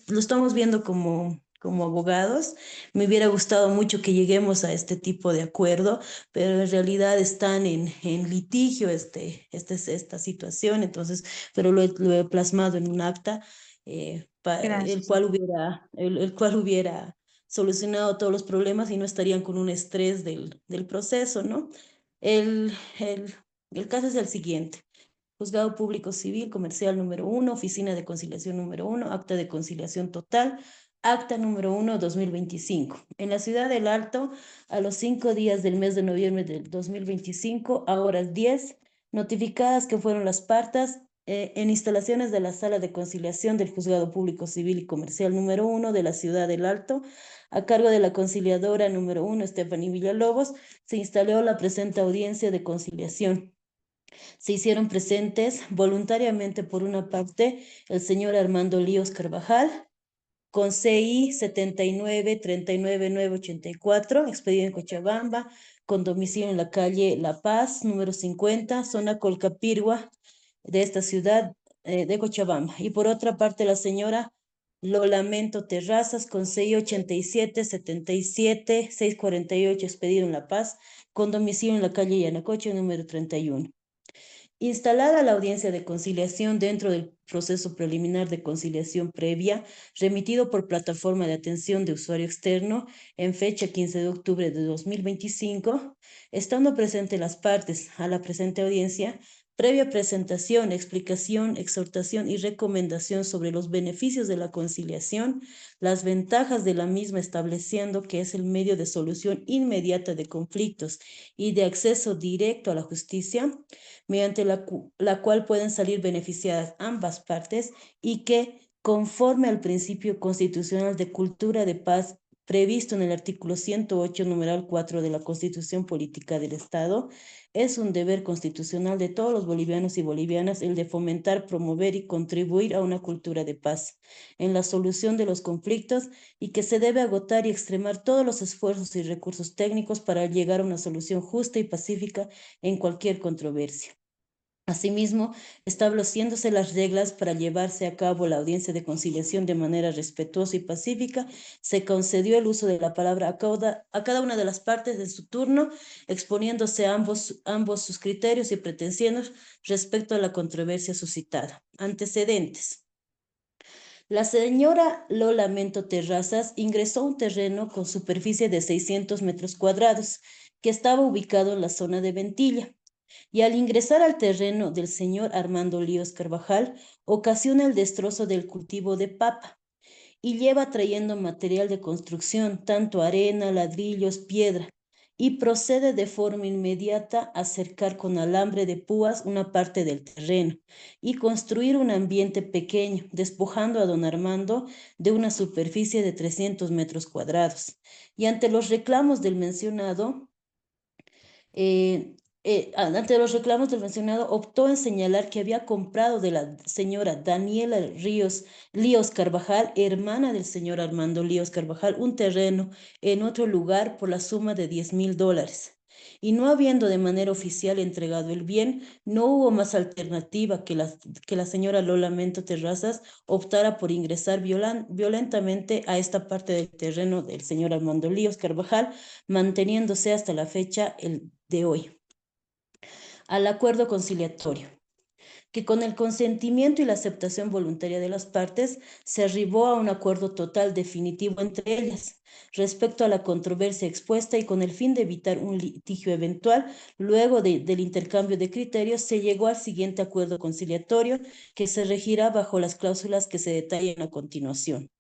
J: lo estamos viendo como abogados. Me hubiera gustado mucho que lleguemos a este tipo de acuerdo, pero en realidad están en litigio esta situación, entonces, pero lo he plasmado en un acta
G: Gracias.
J: el cual hubiera solucionado todos los problemas y no estarían con un estrés del proceso, ¿no? El, el, el caso es el siguiente. Juzgado Público Civil Comercial número 1, Oficina de Conciliación número 1, Acta de Conciliación Total, Acta número 1, 2025. En la ciudad del Alto, a los 5 días del mes de noviembre del 2025, a horas 10, notificadas que fueron las partes en instalaciones de la Sala de Conciliación del Juzgado Público Civil y Comercial número 1 de la ciudad del Alto, a cargo de la conciliadora número 1, Stephanie Villalobos, se instaló la presente audiencia de conciliación. Se hicieron presentes voluntariamente, por una parte, el señor Armando Líos Carvajal, con CI 79-39-984, expedido en Cochabamba, con domicilio en la calle La Paz, número 50, zona Colcapirgua, de esta ciudad de Cochabamba. Y por otra parte, la señora Lolamento Terrazas, con CI 87-77-648, expedido en La Paz, con domicilio en la calle Yanacocha, número 31. Instalada la audiencia de conciliación dentro del proceso preliminar de conciliación previa, remitido por plataforma de atención de usuario externo en fecha 15 de octubre de 2025, estando presentes las partes a la presente audiencia, previa presentación, explicación, exhortación y recomendación sobre los beneficios de la conciliación, las ventajas de la misma, estableciendo que es el medio de solución inmediata de conflictos y de acceso directo a la justicia, mediante la cual pueden salir beneficiadas ambas partes, y que, conforme al principio constitucional de cultura de paz previsto en el artículo 108, numeral 4 de la Constitución Política del Estado, es un deber constitucional de todos los bolivianos y bolivianas el de fomentar, promover y contribuir a una cultura de paz en la solución de los conflictos, y que se debe agotar y extremar todos los esfuerzos y recursos técnicos para llegar a una solución justa y pacífica en cualquier controversia. Asimismo, estableciéndose las reglas para llevarse a cabo la audiencia de conciliación de manera respetuosa y pacífica, se concedió el uso de la palabra a cada una de las partes en su turno, exponiéndose ambos sus criterios y pretensiones respecto a la controversia suscitada. Antecedentes. La señora Lolamento Terrazas ingresó a un terreno con superficie de 600 metros cuadrados que estaba ubicado en la zona de Ventilla, y al ingresar al terreno del señor Armando Líos Carvajal, ocasiona el destrozo del cultivo de papa y lleva trayendo material de construcción, tanto arena, ladrillos, piedra, y procede de forma inmediata a cercar con alambre de púas una parte del terreno y construir un ambiente pequeño, despojando a don Armando de una superficie de 300 metros cuadrados. Y ante los reclamos del mencionado, ante los reclamos del mencionado, optó en señalar que había comprado de la señora Daniela Líos Carvajal, hermana del señor Armando Líos Carvajal, un terreno en otro lugar por la suma de $10,000. Y no habiendo de manera oficial entregado el bien, no hubo más alternativa que la señora Lolamento Terrazas optara por ingresar violentamente a esta parte del terreno del señor Armando Líos Carvajal, manteniéndose hasta la fecha de hoy. Al acuerdo conciliatorio, que con el consentimiento y la aceptación voluntaria de las partes se arribó a un acuerdo total definitivo entre ellas respecto a la controversia expuesta, y con el fin de evitar un litigio eventual, luego del intercambio de criterios se llegó al siguiente acuerdo conciliatorio, que se regirá bajo las cláusulas que se detallan a continuación.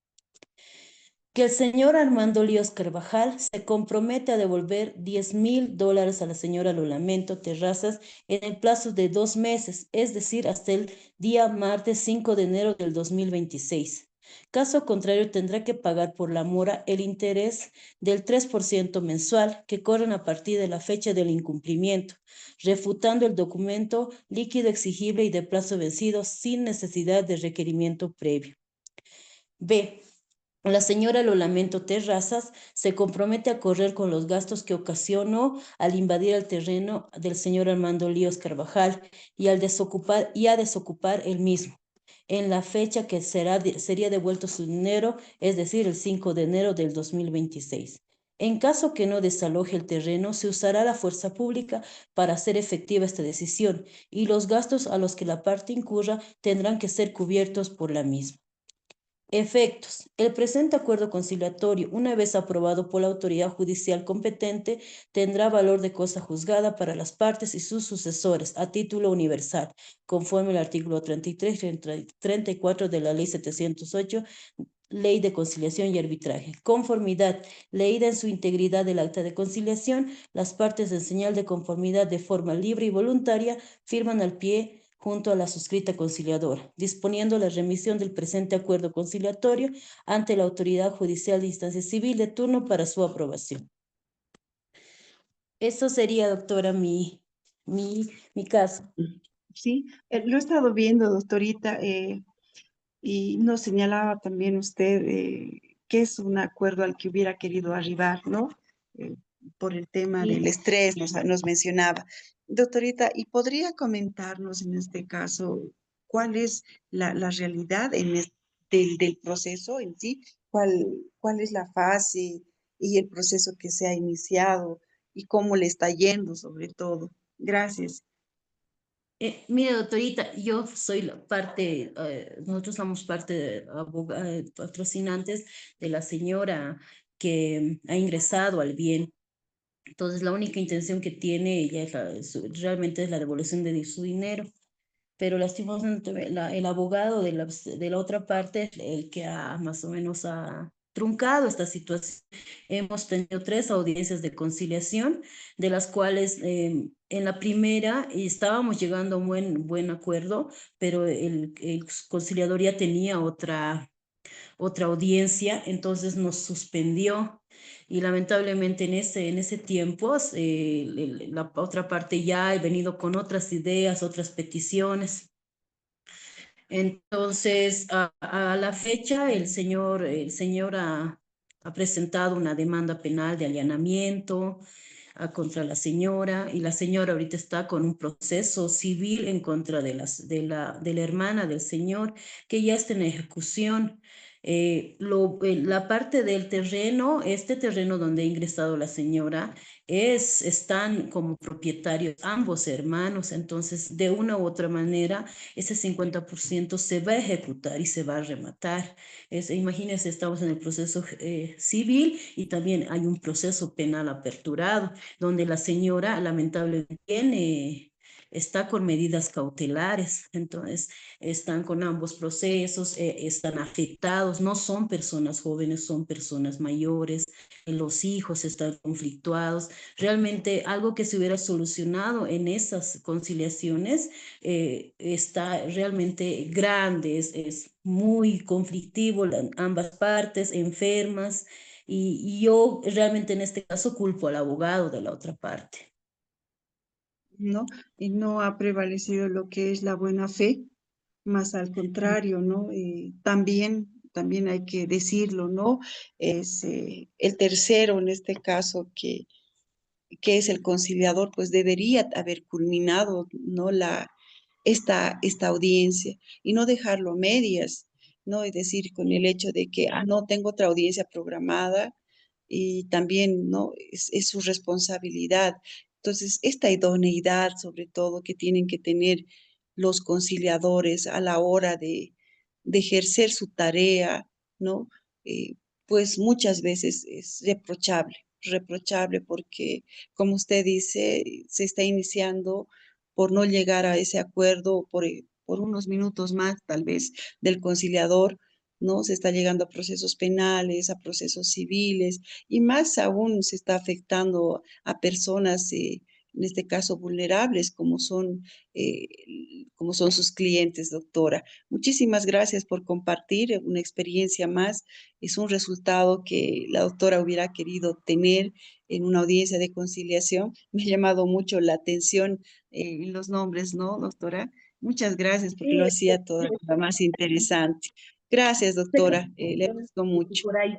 J: que el señor Armando Líos Carvajal se compromete a devolver $10,000 a la señora Lolamento Terrazas en el plazo de 2 meses, es decir, hasta el día martes 5 de enero del 2026. Caso contrario, tendrá que pagar por la mora el interés del 3% mensual que corren a partir de la fecha del incumplimiento, refutando el documento líquido exigible y de plazo vencido sin necesidad de requerimiento previo. B. La señora Lolamento Terrazas se compromete a correr con los gastos que ocasionó al invadir el terreno del señor Armando Líos Carvajal y a desocupar el mismo en la fecha que sería devuelto su dinero, es decir, el 5 de enero del 2026. En caso que no desaloje el terreno, se usará la fuerza pública para hacer efectiva esta decisión y los gastos a los que la parte incurra tendrán que ser cubiertos por la misma. Efectos. El presente acuerdo conciliatorio, una vez aprobado por la autoridad judicial competente, tendrá valor de cosa juzgada para las partes y sus sucesores a título universal, conforme al artículo 33 y 34 de la Ley 708, Ley de Conciliación y Arbitraje. Conformidad. Leída en su integridad el acta de conciliación, las partes en señal de conformidad de forma libre y voluntaria firman al pie junto a la suscrita conciliadora, disponiendo la remisión del presente acuerdo conciliatorio ante la autoridad judicial de instancia civil de turno para su aprobación. Eso sería, doctora, mi caso.
A: Sí, lo he estado viendo, doctorita, y nos señalaba también usted que es un acuerdo al que hubiera querido arribar, ¿no? Eh, por el tema del estrés, nos mencionaba. Doctorita, ¿y podría comentarnos en este caso cuál es la realidad del proceso en sí? ¿Cuál es la fase y el proceso que se ha iniciado y cómo le está yendo sobre todo? Gracias.
J: Mire, doctorita, yo soy nosotros somos parte de patrocinantes de la señora que ha ingresado al bien. Entonces, la única intención que tiene ella realmente es la devolución de su dinero. Pero lastimosamente el abogado de la otra parte, el que más o menos ha truncado esta situación. Hemos tenido 3 audiencias de conciliación, de las cuales en la primera estábamos llegando a un buen acuerdo, pero el conciliador ya tenía otra audiencia, entonces nos suspendió. Y lamentablemente en ese tiempo la otra parte ya ha venido con otras ideas, otras peticiones. Entonces, a la fecha, el señor ha presentado una demanda penal de allanamiento contra la señora, y la señora ahorita está con un proceso civil en contra de la hermana del señor, que ya está en ejecución. La parte del terreno, este terreno donde ha ingresado la señora, están como propietarios ambos hermanos, entonces de una u otra manera ese 50% se va a ejecutar y se va a rematar. Imagínense, estamos en el proceso civil y también hay un proceso penal aperturado, donde la señora lamentablemente está con medidas cautelares, entonces están con ambos procesos, están afectados, no son personas jóvenes, son personas mayores, los hijos están conflictuados. Realmente algo que se hubiera solucionado en esas conciliaciones está realmente grande, es muy conflictivo, ambas partes enfermas, y yo realmente en este caso culpo al abogado de la otra parte.
A: ¿No? Y no ha prevalecido lo que es la buena fe, más al contrario, ¿no? También hay que decirlo, ¿no? Es el tercero en este caso que es el conciliador, pues debería haber culminado, ¿no? Esta audiencia y no dejarlo a medias, ¿no? Es decir, con el hecho de que, no, tengo otra audiencia programada y también, ¿no? Es su responsabilidad. Entonces, esta idoneidad, sobre todo, que tienen que tener los conciliadores a la hora de ejercer su tarea, ¿no? Pues muchas veces es reprochable porque, como usted dice, se está iniciando por no llegar a ese acuerdo, por unos minutos más tal vez del conciliador, ¿no? Se está llegando a procesos penales, a procesos civiles, y más aún se está afectando a personas, en este caso vulnerables, eh, como son sus clientes, doctora. Muchísimas gracias por compartir una experiencia más. Es un resultado que la doctora hubiera querido tener en una audiencia de conciliación. Me ha llamado mucho la atención los nombres, ¿no, doctora? Muchas gracias porque lo
J: Sí,
A: hacía todavía más interesante. Gracias, doctora. Le agradezco mucho.
J: por ahí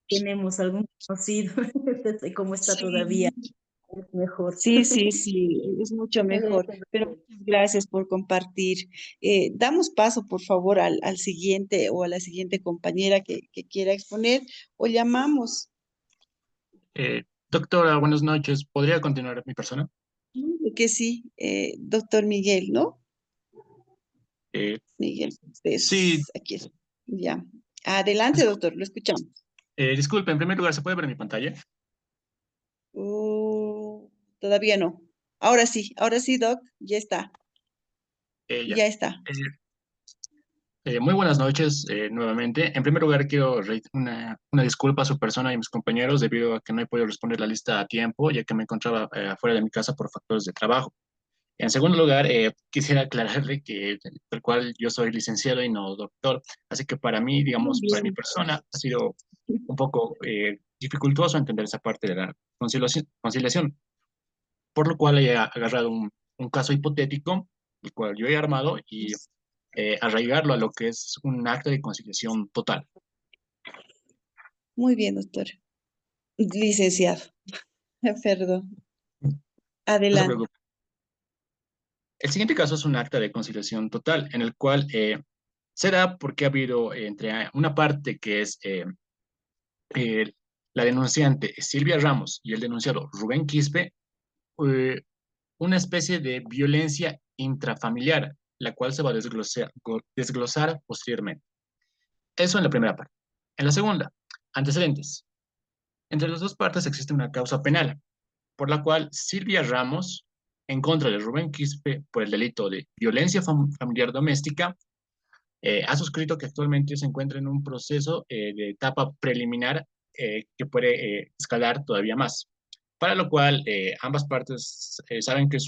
J: tenemos algún conocido, entonces, cómo está todavía,
A: Sí,
J: es mejor.
A: sí, sí, sí, es mucho mejor. Pero muchas gracias por compartir. Damos paso, por favor, al siguiente o a la siguiente compañera que quiera exponer o llamamos.
K: Doctora, buenas noches. ¿Podría continuar mi persona?
A: Que sí, doctor Miguel, ¿no?
K: Eh,
A: Miguel,
K: sí,
A: aquí es. Ya. Adelante,
K: discu-
A: doctor, lo escuchamos.
K: disculpe, en primer lugar, ¿se puede ver mi pantalla?
A: Uh, Todavía no. Ahora sí, Doc, ya está,
K: Ya.
A: ya está.
K: Muy buenas noches nuevamente. En primer lugar, quiero una disculpa a su persona y a mis compañeros debido a que no he podido responder la lista a tiempo, ya que me encontraba afuera de mi casa por factores de trabajo. En segundo lugar, quisiera aclararle que tal cual yo soy licenciado y no doctor, así que para mí,
A: Muy
K: digamos, para mi
A: bien.
K: persona ha sido un poco dificultoso entender esa parte de la conciliación, por lo cual he agarrado un caso hipotético, el cual yo he armado y arraigarlo a lo que es un acta de conciliación total.
A: Muy bien, doctor. Licenciado. Perdón.
K: No se
A: Adelante.
K: preocupe. El siguiente caso es un acta de conciliación total, en el cual se da porque ha habido entre una parte que es eh, la denunciante Silvia Ramos y el denunciado Rubén Quispe, eh, una especie de violencia intrafamiliar, la cual se va a desglosar posteriormente. Eso en la primera parte. En la segunda, antecedentes. Entre las dos partes existe una causa penal, por la cual Silvia Ramos, en contra de Rubén Quispe por el delito de violencia familiar doméstica, ha suscrito que actualmente se encuentra en un proceso de etapa preliminar que puede escalar todavía más. Para lo cual ambas partes saben que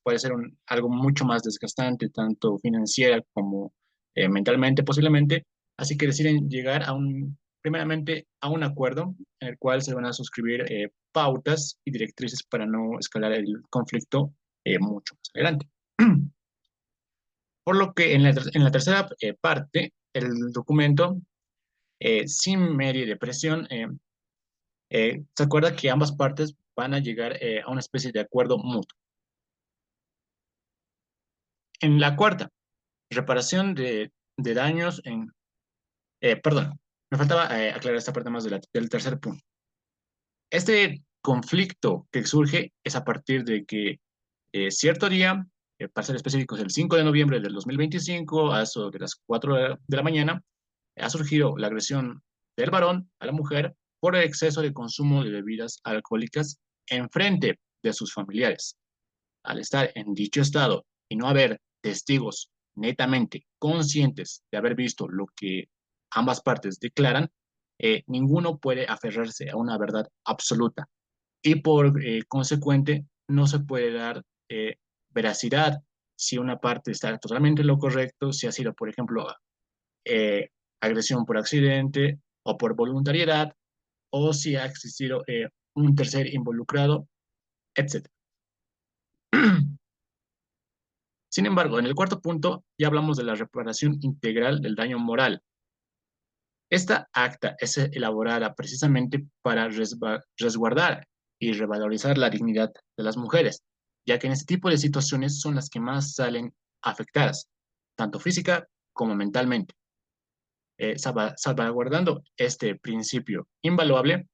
K: puede ser algo mucho más desgastante, tanto financiera como mentalmente posiblemente, así que deciden llegar primeramente a un acuerdo en el cual se van a suscribir pautas y directrices para no escalar el conflicto mucho más adelante. Por lo que en la tercera parte, el documento, sin media de presión, se acuerda que ambas partes van a llegar a una especie de acuerdo mutuo. En la cuarta, reparación de daños perdón, me faltaba aclarar esta parte más del tercer punto. Este conflicto que surge es a partir de que cierto día, para ser específicos, el 5 de noviembre del 2025, a eso de las 4 de la mañana, ha surgido la agresión del varón a la mujer por el exceso de consumo de bebidas alcohólicas en frente de sus familiares. Al estar en dicho estado y no haber testigos netamente conscientes de haber visto lo que ambas partes declaran, ninguno puede aferrarse a una verdad absoluta y por consecuente no se puede dar veracidad si una parte está totalmente en lo correcto, si ha sido, por ejemplo, agresión por accidente o por voluntariedad, o si ha existido un tercer involucrado, etc. Sin embargo, en el cuarto punto ya hablamos de la reparación integral del daño moral. Esta acta es elaborada precisamente para resguardar y revalorizar la dignidad de las mujeres, ya que en este tipo de situaciones son las que más salen afectadas, tanto física como mentalmente. Salvaguardando este principio invaluable,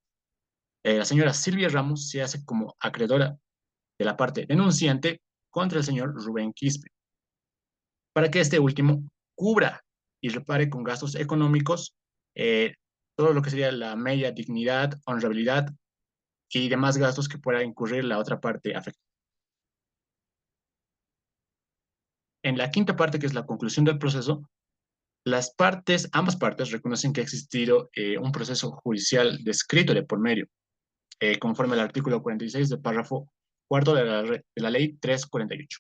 K: la señora Silvia Ramos se hace como acreedora de la parte denunciante contra el señor Rubén Quispe, para que este último cubra y repare con gastos económicos todo lo que sería la media dignidad, honrabilidad y demás gastos que pueda incurrir la otra parte afectada. En la quinta parte, que es la conclusión del proceso, Ambas partes reconocen que ha existido un proceso judicial descrito de por medio, conforme al artículo 46 del párrafo cuarto de la ley 348.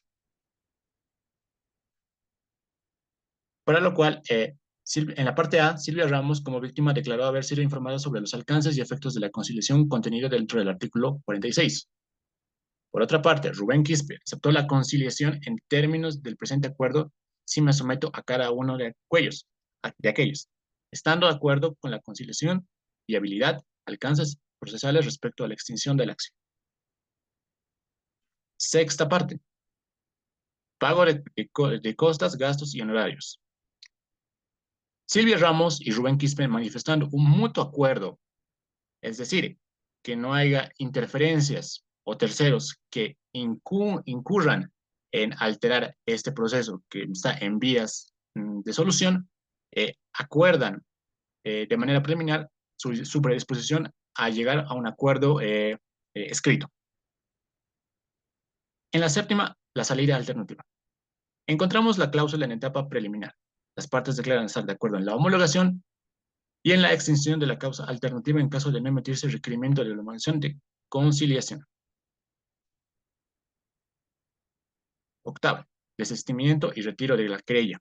K: Para lo cual, en la parte A, Silvia Ramos, como víctima, declaró haber sido informada sobre los alcances y efectos de la conciliación contenido dentro del artículo 46. Por otra parte, Rubén Quispe aceptó la conciliación en términos del presente acuerdo si me someto a cada uno de aquellos, estando de acuerdo con la conciliación, viabilidad, alcances procesales respecto a la extinción de la acción. Sexta parte. Pago de costas, gastos y honorarios. Silvia Ramos y Rubén Quispe manifestando un mutuo acuerdo, es decir, que no haya interferencias o terceros que incurran en alterar este proceso que está en vías de solución, acuerdan de manera preliminar su predisposición a llegar a un acuerdo escrito. En la séptima, la salida alternativa. Encontramos la cláusula en etapa preliminar. Las partes declaran estar de acuerdo en la homologación y en la extinción de la causa alternativa en caso de no emitirse el requerimiento de la homologación de conciliación. Octava, desistimiento y retiro de la querella.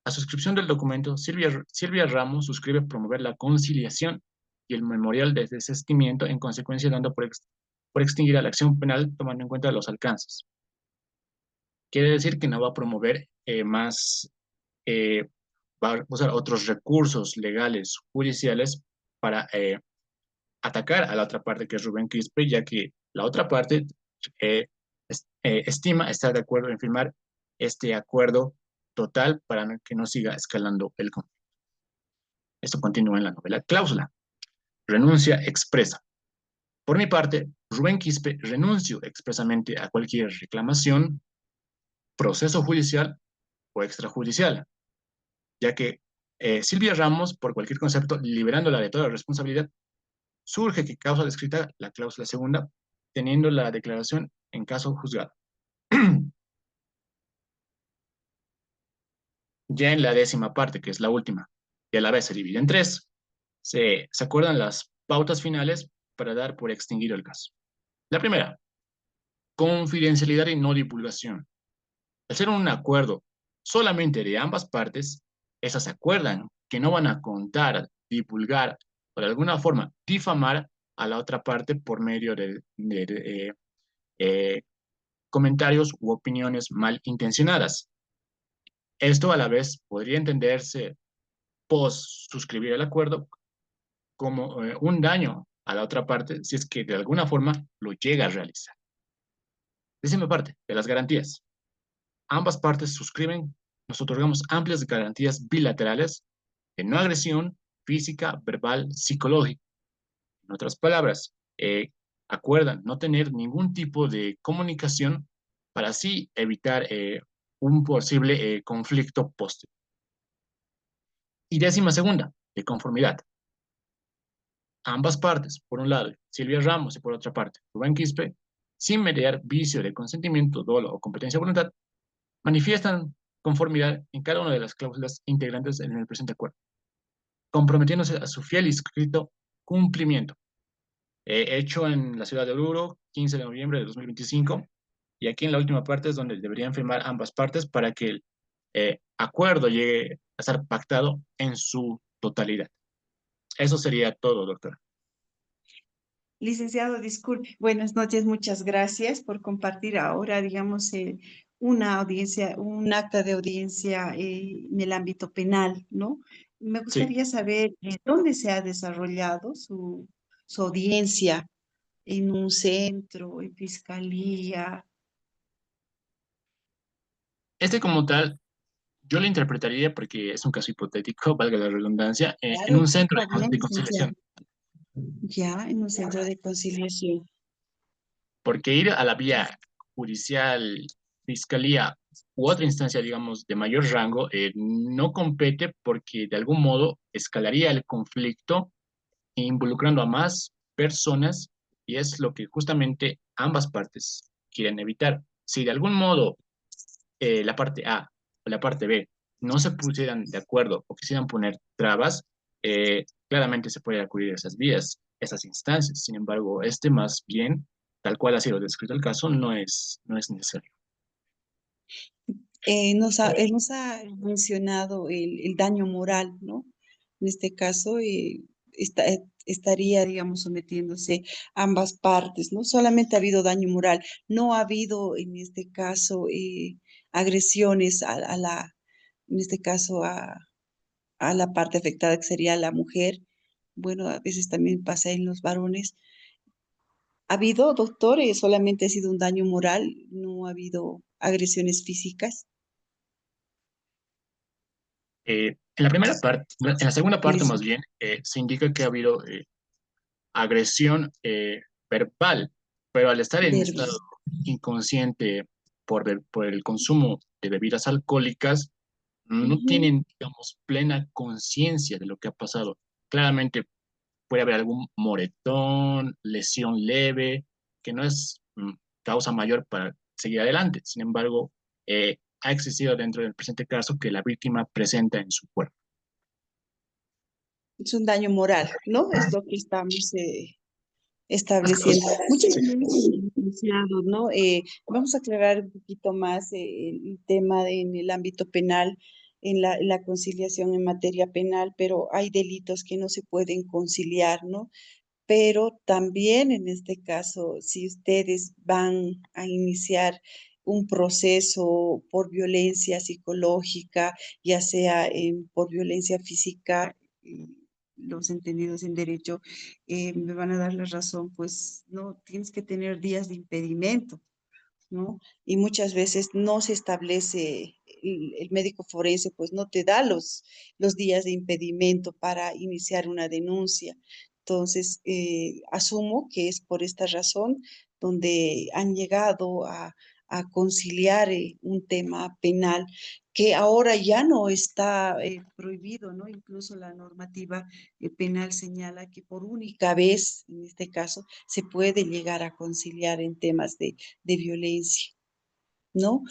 K: A suscripción del documento, Silvia Ramos suscribe promover la conciliación y el memorial de desistimiento en consecuencia dando por extinguir a la acción penal tomando en cuenta los alcances. Quiere decir que no va a promover va a usar otros recursos legales, judiciales, para atacar a la otra parte, que es Rubén Quispe, ya que la otra parte estima estar de acuerdo en firmar este acuerdo total para que no siga escalando el conflicto. Esto continúa en la novela. Cláusula. Renuncia expresa. Por mi parte, Rubén Quispe renuncio expresamente a cualquier reclamación, proceso judicial o extrajudicial, ya que Silvia Ramos, por cualquier concepto, liberándola de toda responsabilidad, surge que causa descrita la cláusula segunda, teniendo la declaración en caso juzgado. Ya en la décima parte, que es la última, y a la vez se divide en tres, se acuerdan las pautas finales para dar por extinguido el caso. La primera, confidencialidad y no divulgación. Al ser un acuerdo solamente de ambas partes, esas se acuerdan que no van a contar, divulgar o de alguna forma difamar a la otra parte por medio de comentarios u opiniones malintencionadas. Esto a la vez podría entenderse post suscribir el acuerdo como un daño a la otra parte si es que de alguna forma lo llega a realizar. Décima parte, de las garantías. Ambas partes suscriben, nos otorgamos amplias garantías bilaterales de no agresión física, verbal, psicológica. En otras palabras, acuerdan no tener ningún tipo de comunicación para así evitar un posible conflicto posterior. Y décima segunda, de conformidad. Ambas partes, por un lado, Silvia Ramos y por otra parte, Rubén Quispe, sin mediar vicio de consentimiento, dolo o competencia de voluntad, manifiestan conformidad en cada una de las cláusulas integrantes en el presente acuerdo, comprometiéndose a su fiel y escrito cumplimiento. Hecho en la ciudad de Oruro, 15 de noviembre de 2025, y aquí en la última parte es donde deberían firmar ambas partes para que el acuerdo llegue a estar pactado en su totalidad. Eso sería todo, doctora.
A: Licenciado, disculpe. Buenas noches, muchas gracias por compartir ahora, digamos, una audiencia, un acta de audiencia en el ámbito penal, ¿no? Me gustaría saber dónde se ha desarrollado su audiencia, en un centro, en fiscalía.
K: Este como tal, yo lo interpretaría, porque es un caso hipotético, valga la redundancia, en
A: Claro,
K: un
A: sí,
K: centro
A: está bien,
K: de
A: licenciado.
K: conciliación.
A: Ya, en un centro de conciliación.
K: Porque ir a la vía judicial, fiscalía u otra instancia, digamos, de mayor rango, no compete porque de algún modo escalaría el conflicto involucrando a más personas y es lo que justamente ambas partes quieren evitar. Si de algún modo la parte A o la parte B no se pusieran de acuerdo o quisieran poner trabas, claramente se puede acudir a esas vías, esas instancias. Sin embargo, más bien, tal cual ha sido descrito el caso, no es necesario.
A: Nos ha mencionado el daño moral, ¿no? En este caso, estaría, digamos, sometiéndose ambas partes, ¿no? Solamente ha habido daño moral, no ha habido, en este caso, agresiones en este caso, a la parte afectada, que sería la mujer. Bueno, a veces también pasa en los varones. ¿Ha habido, doctores? Solamente ha sido un daño moral, no ha habido agresiones físicas.
K: En la primera parte, en la segunda parte más bien, se indica que ha habido agresión verbal, pero al estar en estado inconsciente por el consumo de bebidas alcohólicas, no tienen, digamos, plena conciencia de lo que ha pasado. Claramente puede haber algún moretón, lesión leve, que no es causa mayor para seguir adelante. Sin embargo, ha existido dentro del presente caso que la víctima presenta en su cuerpo.
A: Es un daño moral, ¿no? Es lo que estamos estableciendo. Muchas gracias, licenciado, ¿no? Vamos a aclarar un poquito más el tema en el ámbito penal, en la conciliación en materia penal, pero hay delitos que no se pueden conciliar, ¿no? Pero también en este caso, si ustedes van a iniciar un proceso por violencia psicológica, ya sea por violencia física, los entendidos en derecho me van a dar la razón, pues no, tienes que tener días de impedimento, ¿no? Y muchas veces no se establece, el médico forense pues no te da los días de impedimento para iniciar una denuncia. Entonces, asumo que es por esta razón donde han llegado a conciliar un tema penal que ahora ya no está prohibido, ¿no? Incluso la normativa penal señala que por única vez, en este caso, se puede llegar a conciliar en temas de violencia, ¿no?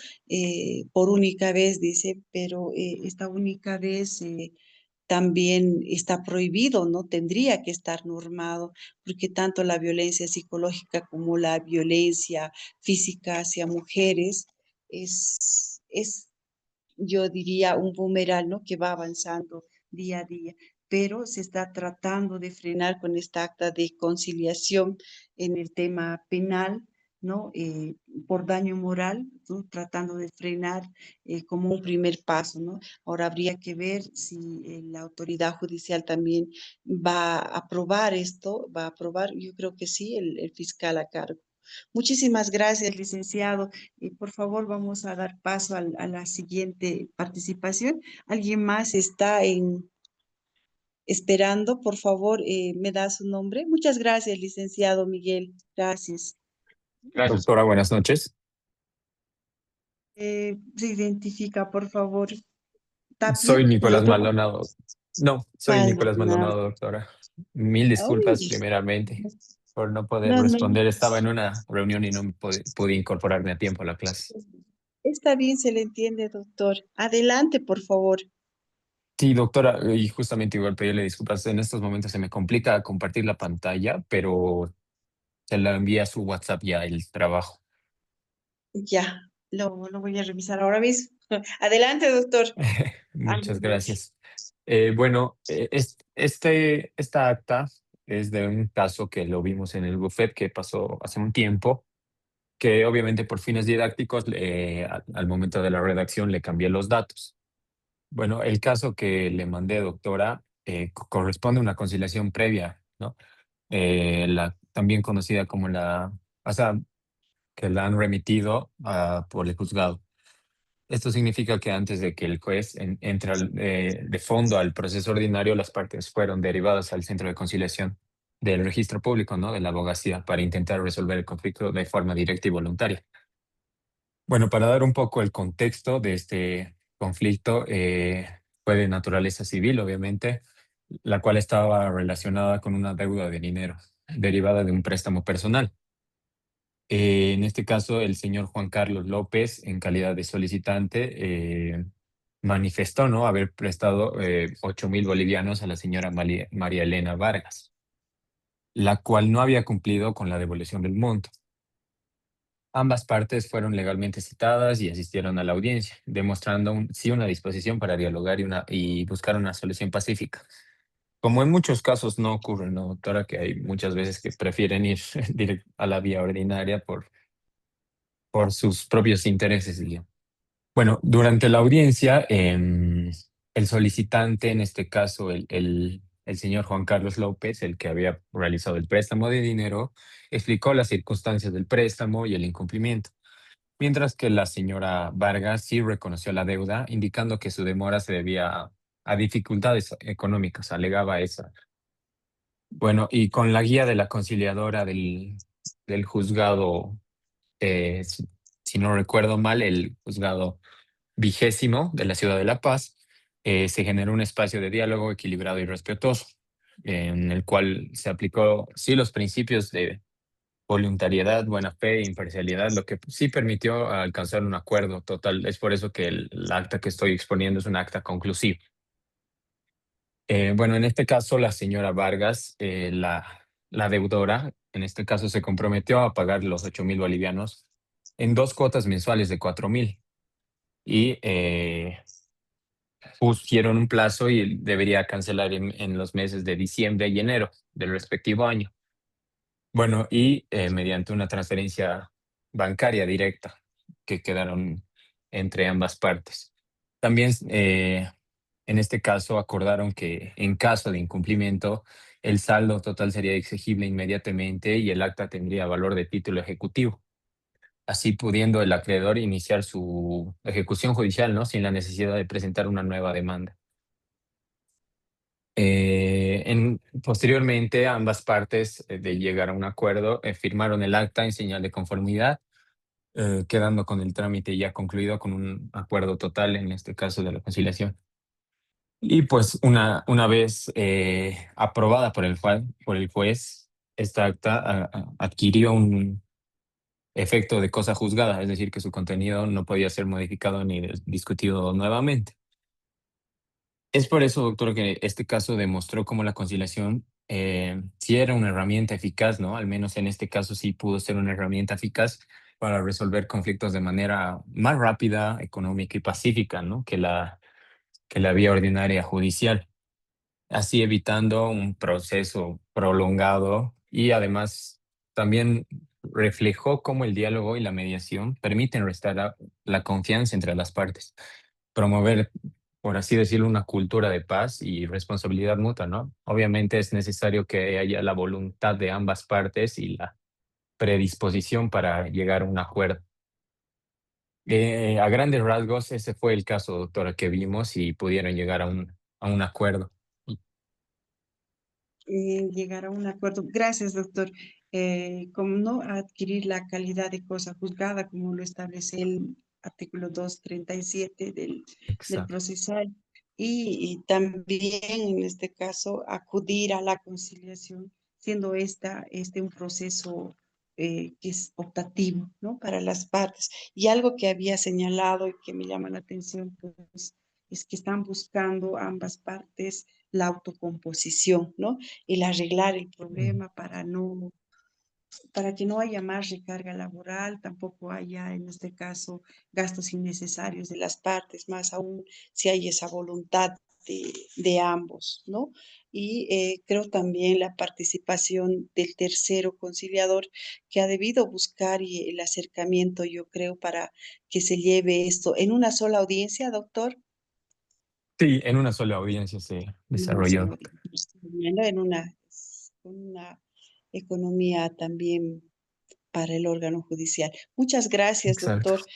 A: Por única vez, dice, pero esta única vez también está prohibido, ¿no? Tendría que estar normado, porque tanto la violencia psicológica como la violencia física hacia mujeres es yo diría, un boomerang, ¿no? Que va avanzando día a día, pero se está tratando de frenar con esta acta de conciliación en el tema penal, ¿no? Por daño moral, ¿no? Tratando de frenar como un primer paso, ¿no? Ahora habría que ver si la autoridad judicial también va a aprobar esto, va a aprobar, yo creo que sí, el fiscal a cargo. Muchísimas gracias, licenciado. Por favor, vamos a dar paso a la siguiente participación. ¿Alguien más está esperando? Por favor, me da su nombre. Muchas gracias, licenciado Miguel. Gracias.
K: Gracias.
L: Doctora, buenas noches.
A: Se identifica, por favor. Tapia,
L: Soy Nicolás
A: doctor.
L: Maldonado. No, soy Nicolás
A: Maldonado.
L: Maldonado, doctora. Mil disculpas
A: Uy,
L: primeramente por no poder
A: no, no.
L: responder. Estaba en una reunión y no me pude incorporarme a tiempo a la clase.
A: Está bien, se le entiende, doctor. Adelante, por favor.
L: Sí, doctora, y justamente igual pedirle disculpas. En estos momentos se me complica compartir la pantalla, pero se la envía a su WhatsApp ya el trabajo.
A: Ya, lo voy a revisar ahora mismo. Adelante, doctor.
L: Muchas gracias. Bueno, esta acta es de un caso que lo vimos en el bufet que pasó hace un tiempo, que obviamente por fines didácticos al momento de la redacción le cambié los datos. Bueno, el caso que le mandé, doctora, corresponde a una conciliación previa, ¿no? También conocida como o sea, que la han remitido por el juzgado. Esto significa que antes de que el juez entre de fondo al proceso ordinario, las partes fueron derivadas al centro de conciliación del registro público, ¿no? De la abogacía, para intentar resolver el conflicto de forma directa y voluntaria. Bueno, para dar un poco el contexto de este conflicto, fue de naturaleza civil, obviamente, la cual estaba relacionada con una deuda de dinero derivada de un préstamo personal. En este caso, el señor Juan Carlos López, en calidad de solicitante, manifestó, ¿no?, haber prestado 8.000 bolivianos a la señora María Elena Vargas, la cual no había cumplido con la devolución del monto. Ambas partes fueron legalmente citadas y asistieron a la audiencia, demostrando sí una disposición para dialogar y buscar una solución pacífica. Como en muchos casos no ocurre, ¿no, doctora? Que hay muchas veces que prefieren ir a la vía ordinaria por sus propios intereses, digamos. Bueno, durante la audiencia, el solicitante, en este caso el señor Juan Carlos López, el que había realizado el préstamo de dinero, explicó las circunstancias del préstamo y el incumplimiento, mientras que la señora Vargas sí reconoció la deuda, indicando que su demora se debía a dificultades económicas, alegaba esa. Bueno, y con la guía de la conciliadora del juzgado, si no recuerdo mal, el juzgado 20º de la ciudad de La Paz, se generó un espacio de diálogo equilibrado y respetuoso, en el cual se aplicó, sí, los principios de voluntariedad, buena fe e imparcialidad, lo que sí permitió alcanzar un acuerdo total. Es por eso que el acta que estoy exponiendo es un acta conclusivo. Bueno, en este caso, la señora Vargas, la deudora, en este caso se comprometió a pagar los 8.000 bolivianos en 2 cuotas mensuales de 4.000 y pusieron un plazo y debería cancelar en los meses de diciembre y enero del respectivo año. Bueno, y mediante una transferencia bancaria directa que quedaron entre ambas partes. También, en este caso, acordaron que en caso de incumplimiento, el saldo total sería exigible inmediatamente y el acta tendría valor de título ejecutivo, así pudiendo el acreedor iniciar su ejecución judicial, ¿no?, sin la necesidad de presentar una nueva demanda. Posteriormente, ambas partes, de llegar a un acuerdo, firmaron el acta en señal de conformidad, quedando con el trámite ya concluido con un acuerdo total, en este caso de la conciliación. Y pues una vez aprobada por el juez, esta acta adquirió un efecto de cosa juzgada, es decir, que su contenido no podía ser modificado ni discutido nuevamente. Es por eso, doctor, que este caso demostró cómo la conciliación sí era una herramienta eficaz, ¿no? Al menos en este caso sí pudo ser una herramienta eficaz para resolver conflictos de manera más rápida, económica y pacífica, ¿no?, que la vía ordinaria judicial, así evitando un proceso prolongado y además también reflejó cómo el diálogo y la mediación permiten restaurar la confianza entre las partes, promover, por así decirlo, una cultura de paz y responsabilidad mutua, ¿no? Obviamente es necesario que haya la voluntad de ambas partes y la predisposición para llegar a un acuerdo. A grandes rasgos, ese fue el caso, doctora, que vimos y pudieron llegar a un acuerdo.
A: Llegar a un acuerdo. Gracias, doctor. Como no adquirir la calidad de cosa juzgada, como lo establece el artículo 237 del
L: Exacto.
A: procesal, y también en este caso acudir a la conciliación, siendo este un proceso que es optativo, ¿no?, para las partes. Y algo que había señalado y que me llama la atención, pues, es que están buscando ambas partes la autocomposición, ¿no?, el arreglar el problema para que no haya más recarga laboral, tampoco haya en este caso gastos innecesarios de las partes, más aún si hay esa voluntad de ambos, ¿no? Y creo también la participación del tercero conciliador que ha debido buscar y el acercamiento, yo creo, para que se lleve esto en una sola audiencia, doctor.
L: Sí, en una sola audiencia se
A: No
L: desarrolló,
A: solo
L: doctor.
A: en una economía también para el órgano judicial. Muchas gracias,
L: Exacto.
A: doctor.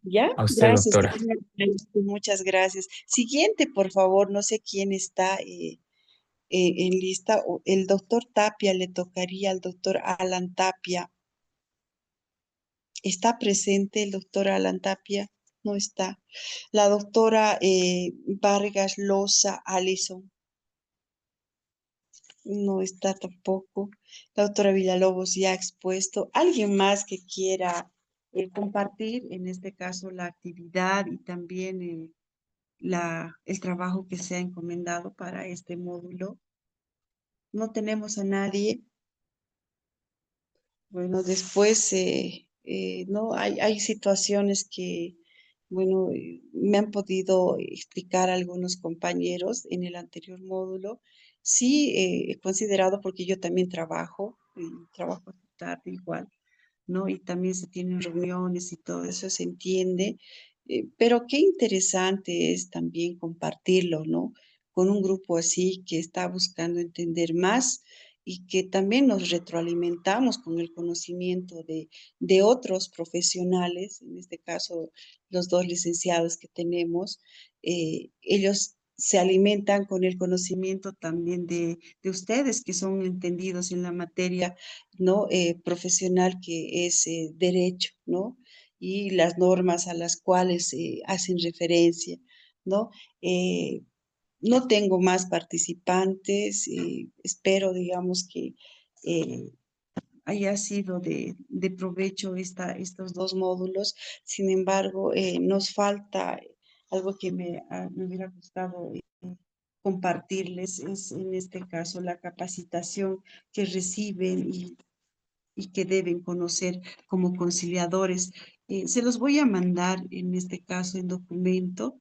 A: ¿Ya?
L: A usted,
A: Gracias, que
L: doctora.
A: tenga muchas gracias. Siguiente, por favor, no sé quién está en lista. El doctor Tapia, le tocaría al doctor Alan Tapia. ¿Está presente el doctor Alan Tapia? No está. La doctora Vargas Loza Allison. No está tampoco. La doctora Villalobos ya ha expuesto. ¿Alguien más que quiera compartir, en este caso, la actividad y también el trabajo que se ha encomendado para este módulo. No tenemos a nadie. Bueno, después, no, hay situaciones que, bueno, me han podido explicar algunos compañeros en el anterior módulo. Sí, he considerado, porque yo también trabajo, y trabajo tarde igual, ¿no? Y también se tienen reuniones y todo eso se entiende, pero qué interesante es también compartirlo, ¿no? Con un grupo así que está buscando entender más y que también nos retroalimentamos con el conocimiento de otros profesionales, en este caso los dos licenciados que tenemos, ellos se alimentan con el conocimiento también de ustedes que son entendidos en la materia, ¿no? Profesional que es derecho, ¿no? Y las normas a las cuales hacen referencia, ¿no? Eh, no tengo más participantes, espero, digamos, que eh, haya sido de provecho estos dos módulos. Sin embargo, nos falta algo que me hubiera gustado compartirles, es en este caso la capacitación que reciben y que deben conocer como conciliadores. Se los voy a mandar en este caso en documento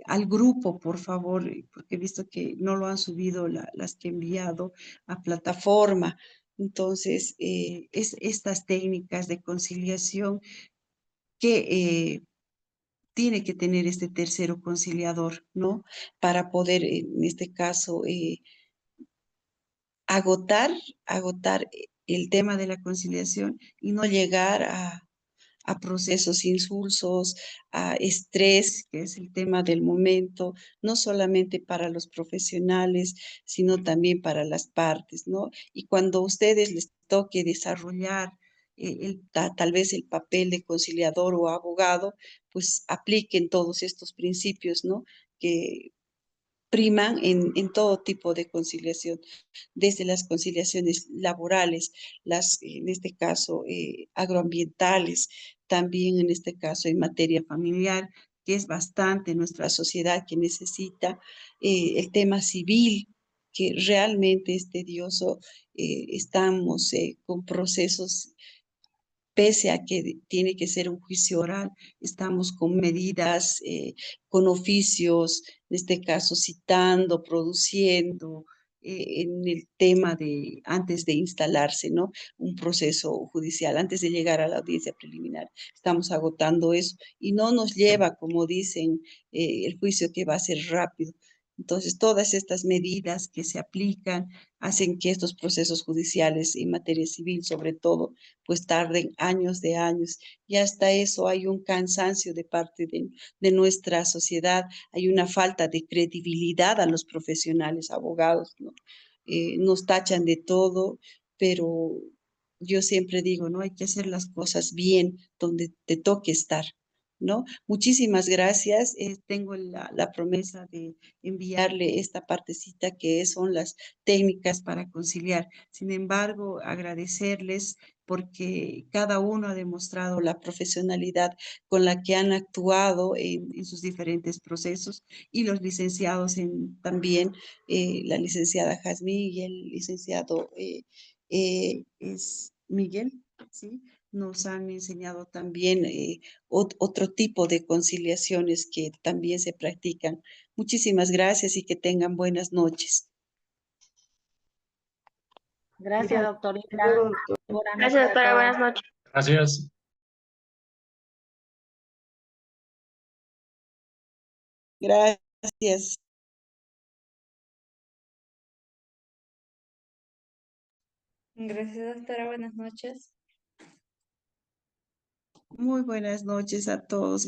A: al grupo, por favor, porque he visto que no lo han subido las que he enviado a plataforma. Entonces, es estas técnicas de conciliación que tiene que tener este tercero conciliador, ¿no? Para poder, en este caso, agotar, agotar el tema de la conciliación y no llegar a procesos insulsos, a estrés, que es el tema del momento, no solamente para los profesionales, sino también para las partes, ¿no? Y cuando a ustedes les toque desarrollar tal vez el papel de conciliador o abogado, pues apliquen todos estos principios, ¿no? Que priman en todo tipo de conciliación, desde las conciliaciones laborales, en este caso, agroambientales, también en este caso en materia familiar, que es bastante nuestra sociedad que necesita, el tema civil, que realmente es tedioso, estamos con procesos pese a que tiene que ser un juicio oral, estamos con medidas, con oficios, en este caso citando, produciendo, en el tema de antes de instalarse, ¿no? Un proceso judicial, antes de llegar a la audiencia preliminar. Estamos agotando eso y no nos lleva, como dicen, el juicio que va a ser rápido. Entonces, todas estas medidas que se aplican hacen que estos procesos judiciales en materia civil, sobre todo, pues tarden años de años. Y hasta eso hay un cansancio de parte de nuestra sociedad, hay una falta de credibilidad a los profesionales abogados, ¿no? Nos tachan de todo, pero yo siempre digo, ¿no? Hay que hacer las cosas bien donde te toque estar, ¿no? Muchísimas gracias. Tengo la promesa de enviarle esta partecita que son las técnicas para conciliar. Sin embargo, agradecerles porque cada uno ha demostrado la profesionalidad con la que han actuado en sus diferentes procesos y los licenciados también, la licenciada Jazmín y el licenciado es Miguel, ¿sí? Nos han enseñado también otro tipo de conciliaciones que también se practican. Muchísimas gracias y que tengan buenas noches.
E: Gracias, doctorita. Buenas noches
I: Gracias,
E: a
I: doctora.
E: todos.
I: Buenas noches.
K: Gracias.
A: Gracias.
G: Gracias, doctora. Buenas noches.
A: Muy buenas noches a todos.